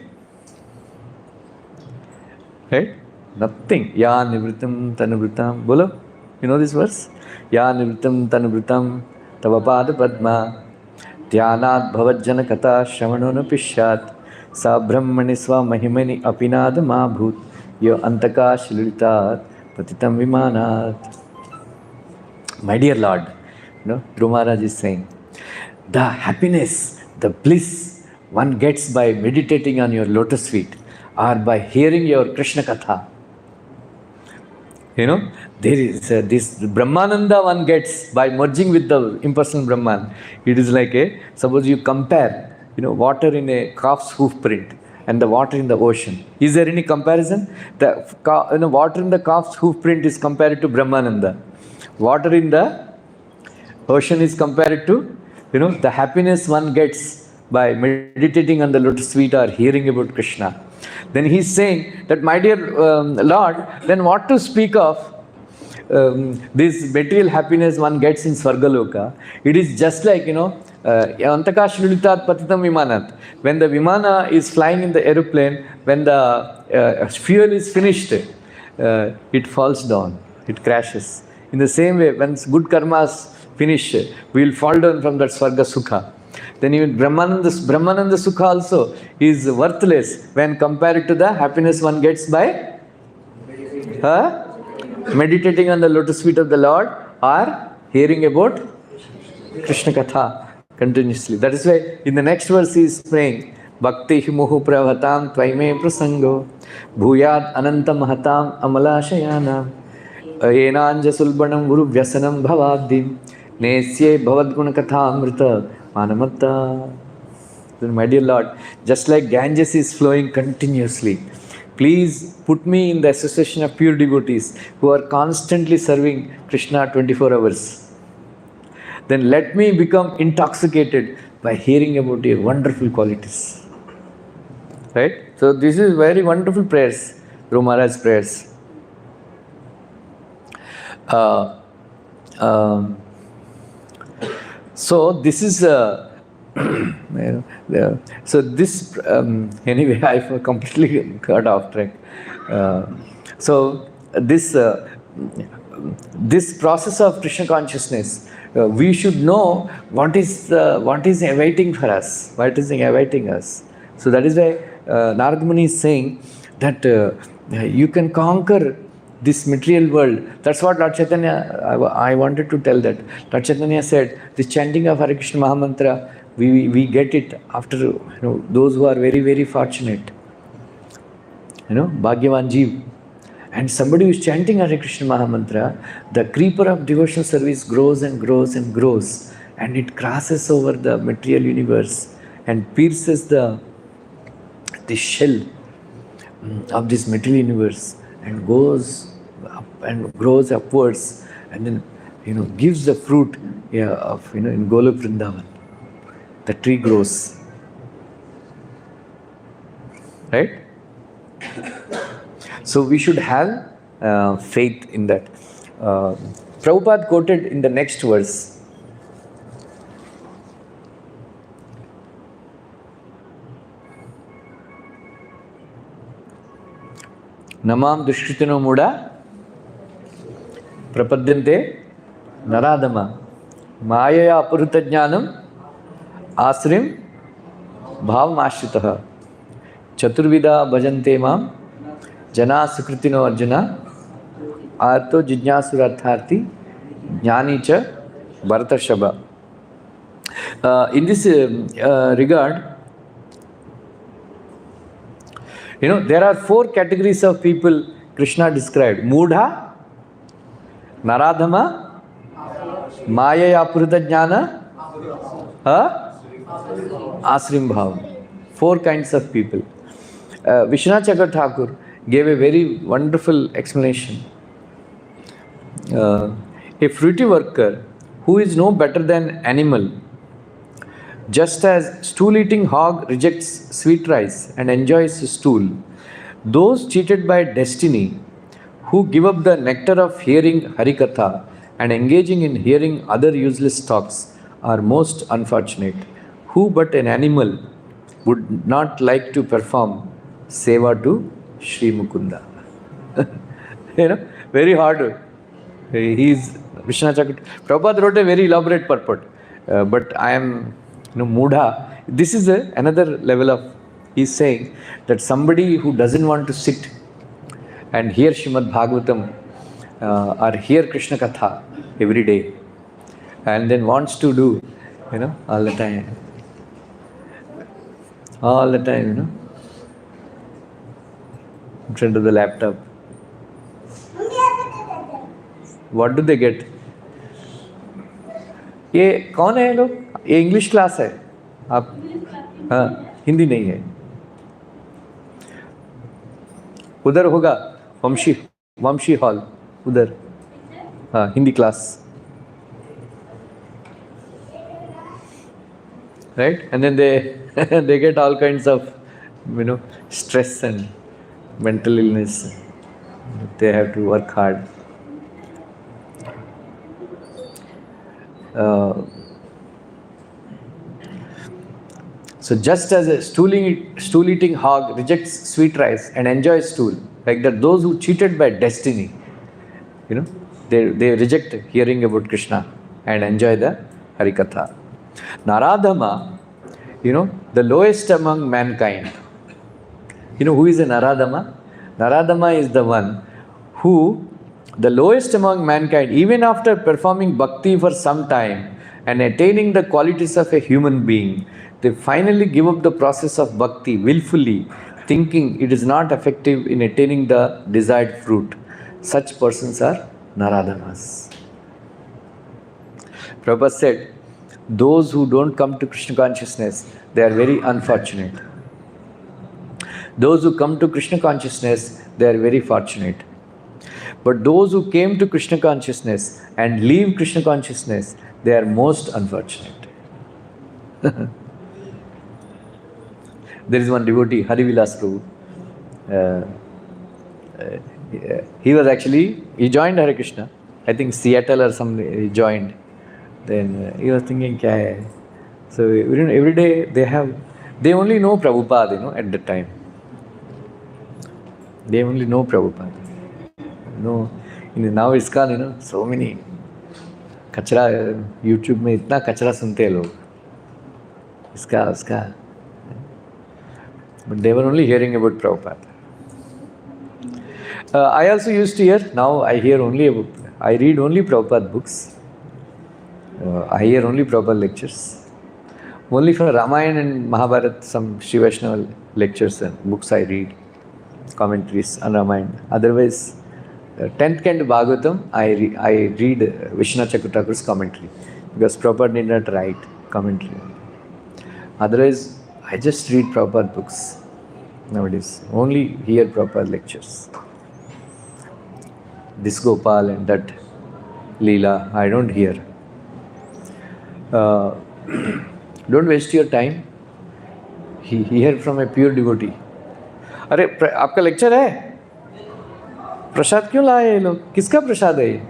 right? Nothing. Ya nivritam tanuvritam. Bolo, you know this verse? Ya nivritam tanuvritam tavapada padma dhyanat bhavajjana kata shravanona pishyat sa brahmani swa mahimani apinad ma bhut yo antaka shilitat patitam vimanat. My dear Lord, Dhruva Maharaj is saying, the happiness, the bliss one gets by meditating on your lotus feet or by hearing your Krishna Katha. There is this Brahmananda one gets by merging with the impersonal Brahman. It is like suppose you compare, water in a calf's hoof print and the water in the ocean. Is there any comparison? The water in the calf's hoof print is compared to Brahmananda. Water in the ocean is compared to, the happiness one gets by meditating on the lotus feet or hearing about Krishna. Then he is saying that, my dear Lord, then what to speak of this material happiness one gets in Svargaloka? It is just like, Antaka Shrulitat Patitam Vimanat. When the Vimana is flying in the aeroplane, when the fuel is finished, it falls down, it crashes. In the same way, when good karmas finish, we will fall down from that Svarga Sukha. Then even Brahmananda Sukha also is worthless when compared to the happiness one gets by meditating on the lotus feet of the Lord or hearing about Krishna Katha continuously. That is why in the next verse he is praying, Bhakti muhu pravatam tvaime prasango bhuyad anantam mahatam amalashayanam enanja sulbanam guru vyasanam bhavabdim nesye bhavadguna katha amrita manamatta. My dear Lord, just like Ganges is flowing continuously, please put me in the association of pure devotees who are constantly serving Krishna 24 hours. Then let me become intoxicated by hearing about your wonderful qualities. Right? So this is very wonderful prayers, Dhruva Maharaj's prayers. So this is so this anyway I completely got off track. So this process of Krishna consciousness, we should know what is awaiting for us, what is awaiting us. So that is why Narad Muni is saying that you can conquer this material world. That's what Lord Chaitanya, I wanted to tell that. Lord Chaitanya said, this chanting of Hare Krishna Mahamantra, we get it after those who are very, very fortunate. Bhagyavan Jeev. And somebody who is chanting Hare Krishna Mahamantra, the creeper of devotional service grows and grows and grows. And it crosses over the material universe and pierces the shell of this material universe and goes up and grows upwards, and then gives the fruit of, in Golok Vrindavan. The tree grows. Right? So we should have faith in that. Prabhupada quoted in the next verse, Namam Dushkritino Muda Prapadyante Naradama Mayaya Apurita Jnanam Asrim Bhavam Ashritaha Chaturvida Bhajante Mam Jana Sukritino Arjuna Arto Jijnasuratharthi Jnani Cha Bharatashabha. In this regard, there are 4 categories of people Krishna described. Mudha, Naradhama, Mayaya Apurita Jnana, Asrim Bhavam. 4 kinds of people. Vishwanath Chakravarti Thakur gave a very wonderful explanation. A fruity worker who is no better than animal, just as stool-eating hog rejects sweet rice and enjoys stool, those cheated by destiny who give up the nectar of hearing Harikatha and engaging in hearing other useless talks are most unfortunate. Who but an animal would not like to perform seva to Sri Mukunda? Very hard. Vishwanath Chakravarti. Prabhupada wrote a very elaborate purport, but I am Mudha. This is another level of, he's saying that somebody who doesn't want to sit and hear Srimad Bhagavatam or hear Krishna Katha every day and then wants to do, all the time, in front of the laptop. What do they get? ये कौन है लोग? ये English class है आप? हाँ, हिंदी नहीं है. उधर होगा वंशी हॉल उधर. हाँ, Hindi class. Right? And then they get all kinds of stress and mental illness. They have to work hard. So just as a stool-eating hog rejects sweet rice and enjoys stool, like that, those who cheated by destiny, they reject hearing about Krishna and enjoy the Harikatha. Naradhama, the lowest among mankind. Who is a Naradhama? Naradhama is the one who, the lowest among mankind, even after performing bhakti for some time and attaining the qualities of a human being, they finally give up the process of bhakti willfully, thinking it is not effective in attaining the desired fruit. Such persons are Naradhamas. Prabhupada said, those who don't come to Krishna consciousness, they are very unfortunate. Those who come to Krishna consciousness, they are very fortunate. But those who came to Krishna consciousness and leave Krishna consciousness, they are most unfortunate. There is one devotee, Harivilas Prabhu. He joined Hare Krishna. I think Seattle or somewhere he joined. Then he was thinking, kya hai? So every day they only know Prabhupada, at that time. They only know Prabhupada. Now it's gone, so many kachra, YouTube में इतना कचरा सुनते हैं लोग, इसका उसका. But they were only hearing about Prabhupada. I also used to hear, now I read only Prabhupada books. I hear only Prabhupada lectures. Only for Ramayana and Mahabharata, some Sri Vaishnava lectures and books I read, commentaries on Ramayana. Otherwise, 10th Canto Bhagavatam, I read Vishwanath Chakravarti Thakur's commentary, because Prabhupada did not write commentary. Otherwise, I just read Prabhupada books nowadays. Only hear Prabhupada lectures. This Gopal and that Leela. I don't hear. Don't waste your time. Hear from a pure devotee. अरे आपका lecture है? प्रसाद क्यों लाए ये लोग? किसका प्रसाद है ये?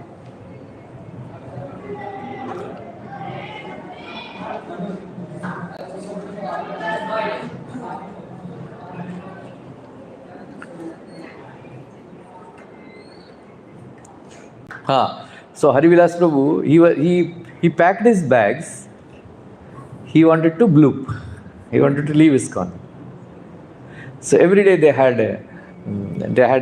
हाँ. So Harivilas Prabhu, he packed his bags. He wanted to bloop. He wanted to leave ISKCON. So every day they had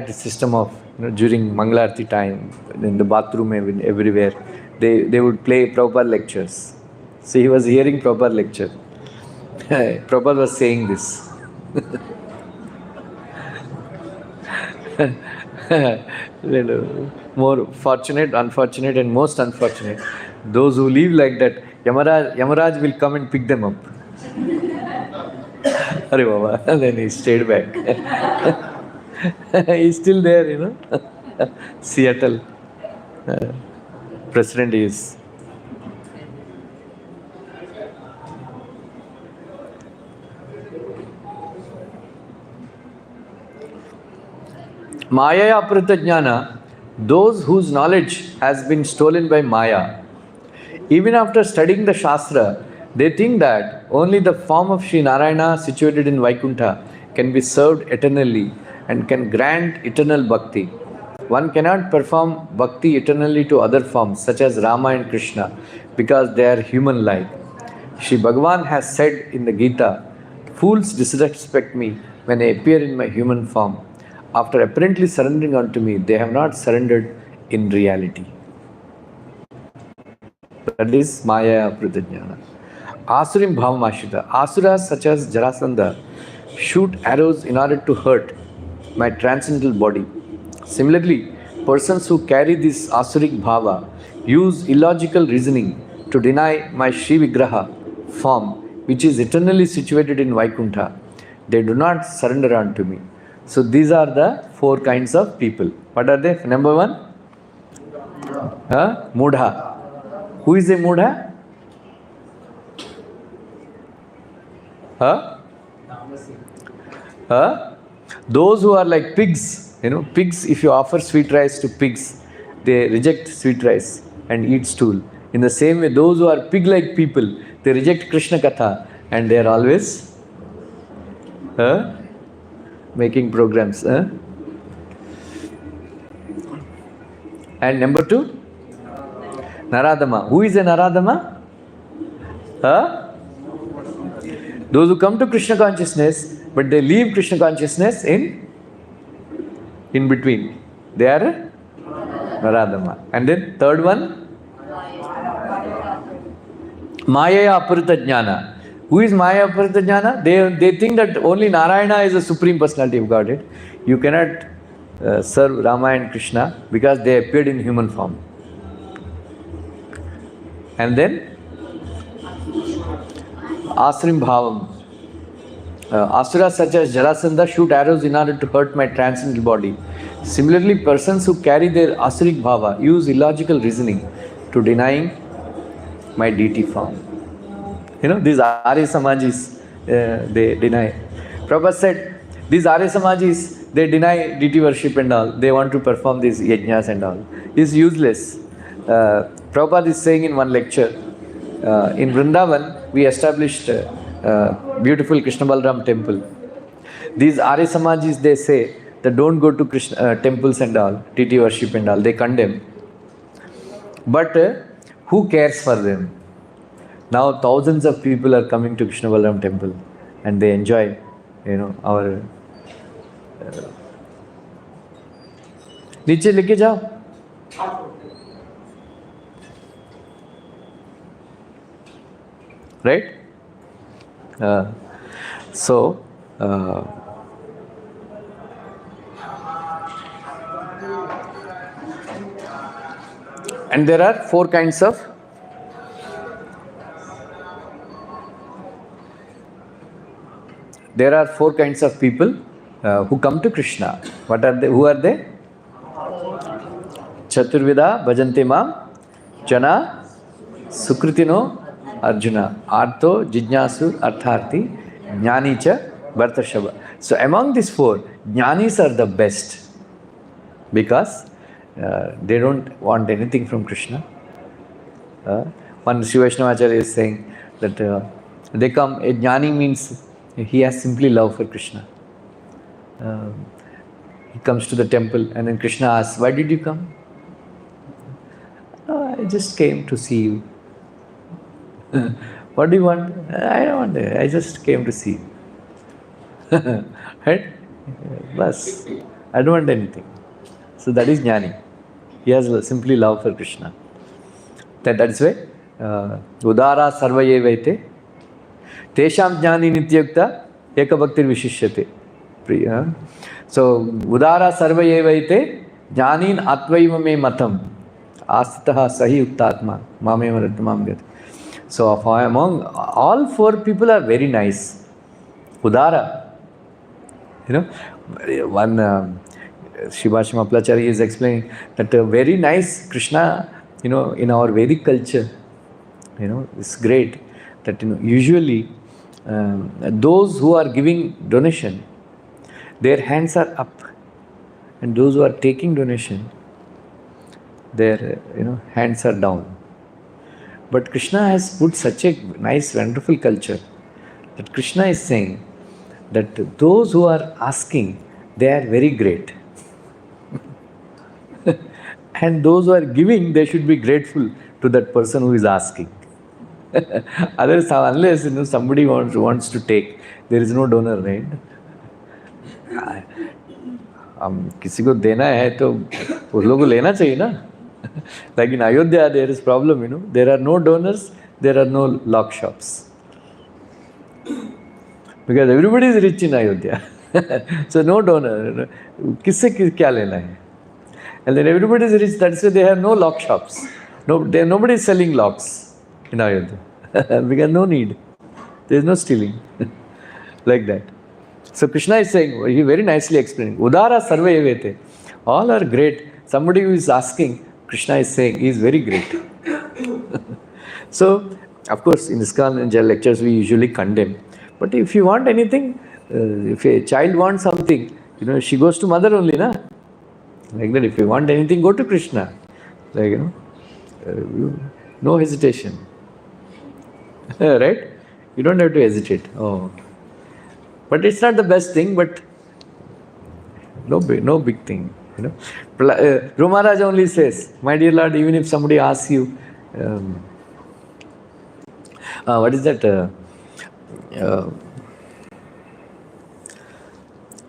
the system of, during Mangalarti time, in the bathroom, everywhere, they would play Prabhupada lectures. So he was hearing Prabhupada lecture. Prabhupada was saying this. More fortunate, unfortunate, and most unfortunate. Those who live like that, Yamaraj will come and pick them up. Hare Baba. And then he stayed back. He's still there, Seattle. President is. Maya aprita jnana, those whose knowledge has been stolen by Maya, even after studying the Shastra, they think that only the form of Sri Narayana situated in Vaikuntha can be served eternally and can grant eternal bhakti. One cannot perform bhakti eternally to other forms such as Rama and Krishna because they are human-like. Shri Bhagavan has said in the Gita, "Fools disrespect me when I appear in my human form. After apparently surrendering unto me, they have not surrendered in reality." That is Maya Pratijnana. Asurim Bhavamashita. Asuras such as Jarasandha shoot arrows in order to hurt my transcendental body. Similarly, persons who carry this Asuric Bhava use illogical reasoning to deny my Shri Vigraha form, which is eternally situated in Vaikuntha. They do not surrender unto me. So these are the four kinds of people. What are they? Number one, Mudha. Who is a Mudha? Those who are like pigs. Pigs, if you offer sweet rice to pigs, they reject sweet rice and eat stool. In the same way, those who are pig-like people, they reject Krishna Katha and they are always making programs. And number two, Naradama. Who is a Naradama? Those who come to Krishna consciousness, but they leave Krishna consciousness in between. They are Naradama. And then third one, Maya Aparita Jnana. Who is Maya Aparita Jnana? They think that only Narayana is the Supreme Personality of Godhead. You cannot serve Rama and Krishna because they appeared in human form. And then Asrim Bhavam. Asuras such as Jarasandha shoot arrows in order to hurt my transcendental body. Similarly, persons who carry their Asuric Bhava use illogical reasoning to denying my deity form. These Arya Samajis, they deny. Prabhupada said, these Arya Samajis, they deny deity worship and all. They want to perform these yajnas and all. It's useless. Prabhupada is saying in one lecture, in Vrindavan, we established beautiful Krishna Balaram temple. These Arya Samajis, they say that don't go to Krishna temples and all, deity worship and all. They condemn. But who cares for them? Now thousands of people are coming to Krishna Balaram temple and they enjoy, our... नीचे लेके जाओ. Right? And there are four kinds of people who come to Krishna. What are they? Who are they? Chaturvida bhajante mam Jana Sukritino Arjuna. Artho Jijnasu Artharthi Jnanicha Bhartashabha. So among these four, Jnanis are the best because they don't want anything from Krishna. One Sri Vaishnavacharya is saying that they come, a Jnani means he has simply love for Krishna. He comes to the temple and then Krishna asks, why did you come? "Oh, I just came to see you." What do you want? I don't want it. I just came to see you. Right? Bas. I don't want anything. So that is Jnani. He has simply love for Krishna. That is why Udara Sarvayevaite Tesham Jnani Nityukta Eka Bhaktir Vishishyate. So Udara Sarvayevaite Jnanin Atvaiva Me Matam Astitaha Sahi Uttatma Mameva Rattamam Gati. So among all four people are very nice. Udara. One Shivashima Maplachari is explaining that very nice Krishna, in our Vedic culture, it's great that, usually those who are giving donation, their hands are up, and those who are taking donation, their, hands are down. But Krishna has put such a nice, wonderful culture that Krishna is saying that those who are asking, they are very great. And those who are giving, they should be grateful to that person who is asking. Otherwise, unless somebody wants to take, there is no donor, right? किसी को देना है तो उस लोगों को लेना चाहिए ना. Like in Ayodhya, there is problem, there are no donors, there are no lock shops. Because everybody is rich in Ayodhya. So no donor. किससे क्या लेना है? And then everybody is rich, that's why they have no lock shops. Nobody is selling locks in Ayodhya. Because no need. There is no stealing. Like that. So Krishna is saying, he very nicely explaining, Udara sarva evete. All are great. Somebody who is asking, Krishna is saying, he is very great. So, of course, in ISKCON and lectures, we usually condemn. But if you want anything, if a child wants something, she goes to mother only, na? Like that, if you want anything, go to Krishna. Like, no hesitation. Right? You don't have to hesitate. Oh. But it's not the best thing, but no big thing. Rumaraj only says, my dear Lord, even if somebody asks you, what is that?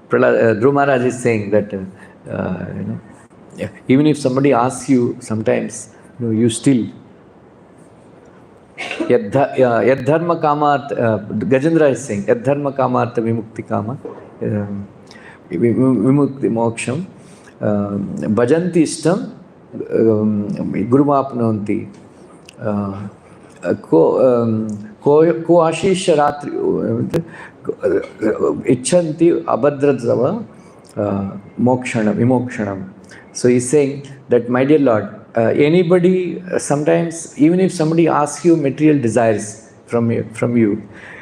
Dhruv Maharaj is saying that, even if somebody asks you, sometimes, you still. Yadharma Kama, Gajendra is saying, Yadharma Kama Artha Vimukti Kama, Vimukti Moksham, Bhajanti Ishtam, Gurumapnonti, Ko Ashisha Ratri, Icchanti Abhadradzava, Mokshanam, Vimokshanam. So he's saying that, my dear Lord, anybody, sometimes, even if somebody asks you material desires from you,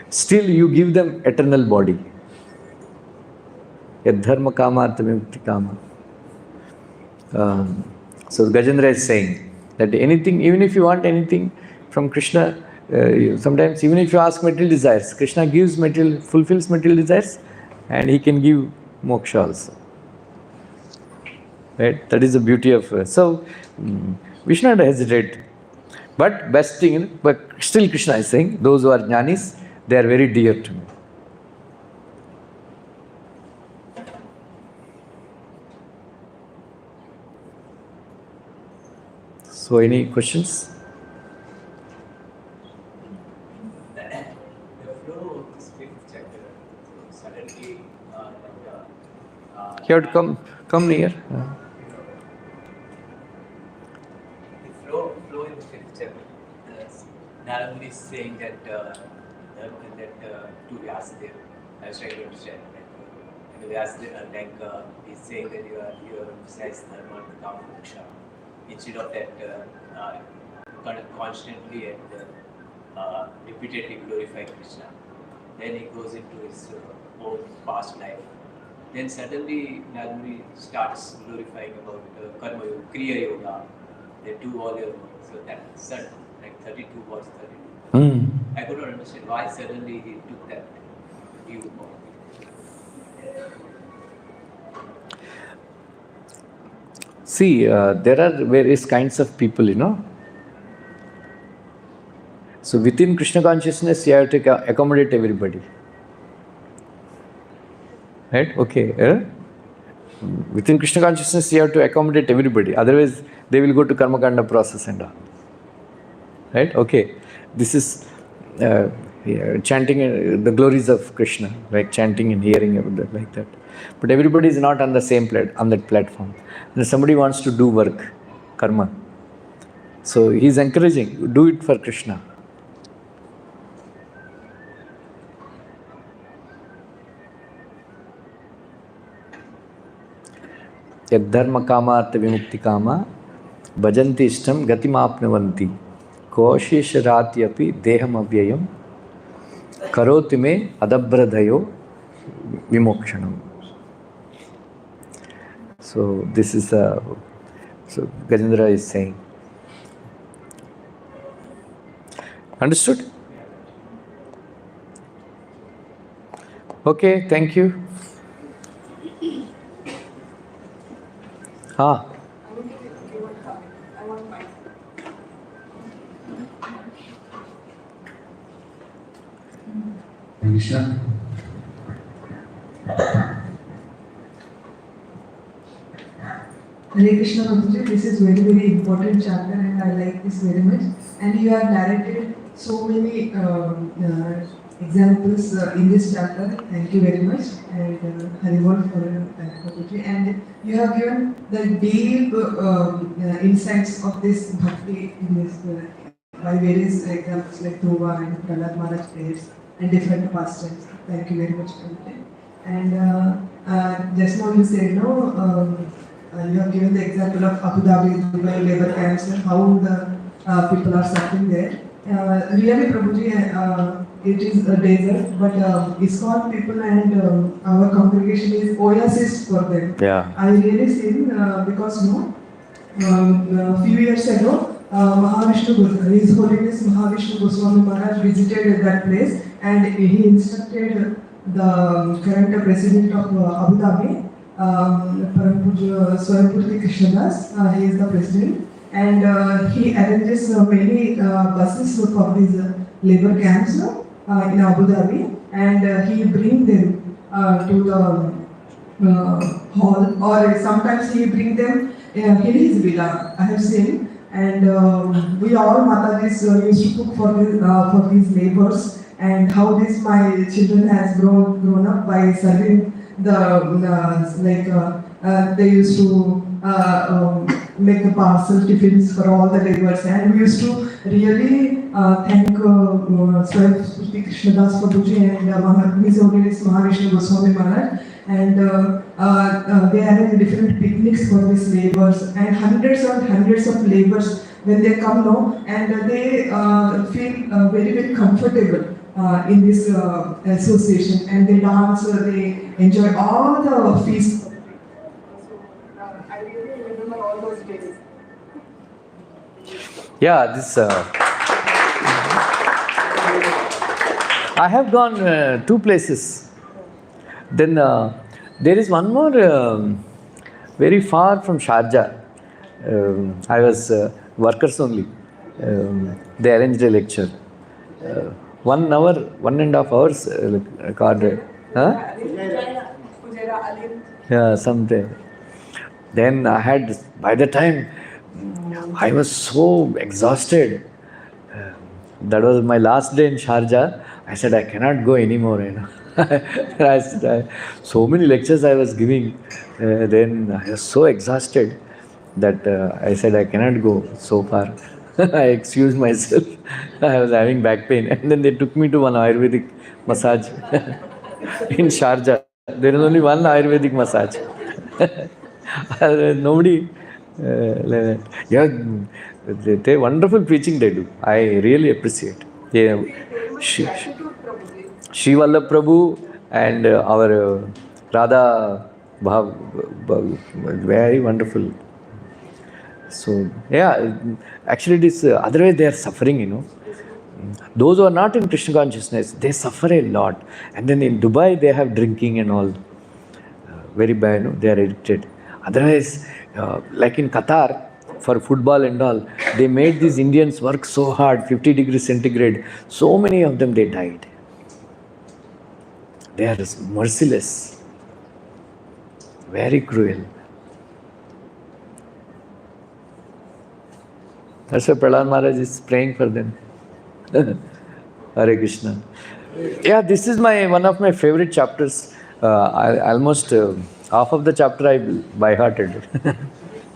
still you give them eternal body. Yadharma Kama Artha Vimukti Kama. So Gajendra is saying that anything, even if you want anything from Krishna, sometimes even if you ask material desires, Krishna gives fulfills material desires, and he can give moksha also. Right? That is the beauty of. So we should not hesitate. But best thing, but still Krishna is saying, those who are jnanis, they are very dear to me. So any questions? The flow of this fifth chapter, suddenly, You have to come near. the flow in the fifth chapter, Narada is saying that to Vyasadeva, I was trying to understand, and Vyasadeva, he's saying that you are emphasized dharma to come moksha. Instead of that, constantly and repeatedly glorify Krishna. Then he goes into his own past life. Then suddenly Narmani starts glorifying about Karma Yoga, Kriya Yoga. They do all your work. So that sudden, like 32 was 32. I could not understand why suddenly he took that view. See, there are various kinds of people, you know. So within Krishna consciousness, you have to accommodate everybody. Right? Okay. Within Krishna consciousness, you have to accommodate everybody. Otherwise, they will go to karma kanda process and all. Right? Okay. This is chanting the glories of Krishna, like chanting and hearing about that, like that. But everybody is not on the same on that platform. And somebody wants to do work, karma. So he is encouraging, do it for Krishna. Yadharma kama artha vimukti kama bhajanti ishtam gatimapnavanti koshesharati api deham avyayam karoti me adabradhayo vimokshanam. So this is so Gajendra is saying. Understood? Okay, thank you. Ah. Krishna. Hare Krishna Prabhuji, this is very, very important chapter and I like this very much. And you have narrated so many examples in this chapter. Thank you very much. And Haribol for Prabhuji. And you have given the deep insights of this bhakti in this, by various examples like Rupa and Prahlad Maharaj prayers and different pastimes. Thank you very much, Prabhuji. And just now you said, no, you have given the example of Abu Dhabi, Dubai labor camps and how the people are suffering there. Really, Prabhuji, it is a desert, but ISKCON people and our congregation is oasis for them. Yeah. I really seen because a few years ago, His Holiness Mahavishnu Goswami Maharaj visited that place and he instructed the current president of Abu Dhabi, Prabhuji Swayambhurti Krishnadas, he is the president, and he arranges many buses for these labor camps in Abu Dhabi, and he brings them to the hall, or sometimes he brings them in his villa. I have seen, and we all Matajis used to cook for these laborers, and how this my children has grown up by serving they used to make the parcel tiffins for all the laborers, and we used to really thank Swayambhurti Krishnadas Prabhuji and His Holiness Mahavishnu Goswami Maharaj, and they arrange different picnics for these laborers, and hundreds and hundreds of laborers when they come now, and they feel very, very comfortable in this association, and they dance, they enjoy all the feasts. I really remember all those days. Yeah, this. I have gone 2 places. Then there is one more very far from Sharjah. I was workers only. They arranged a lecture. 1 hour, 1.5 hours recorded. Huh? Yeah, sometime. Then I had, by the time, I was so exhausted. That was my last day in Sharjah. I said, I cannot go anymore, you know. So many lectures I was giving. Then I was so exhausted that I said, I cannot go so far. I excused myself. I was having back pain. And then they took me to one Ayurvedic massage in Sharjah. There is only one Ayurvedic massage. Nobody Like that. Yeah, they wonderful preaching they do. I really appreciate. Yeah, Shri Vallabh Prabhu and our Radha Bhav, very wonderful. So yeah, actually it is otherwise they are suffering, you know. Those who are not in Krishna consciousness, they suffer a lot. And then in Dubai they have drinking and all. Very bad, no? They are addicted. Otherwise, like in Qatar, for football and all, they made these Indians work so hard, 50 degrees centigrade. So many of them, they died. They are merciless, very cruel. That's why Prahlad Maharaj is praying for them. Hare Krishna. Yeah, this is one of my favorite chapters. I almost half of the chapter I by hearted.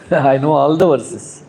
I know all the verses.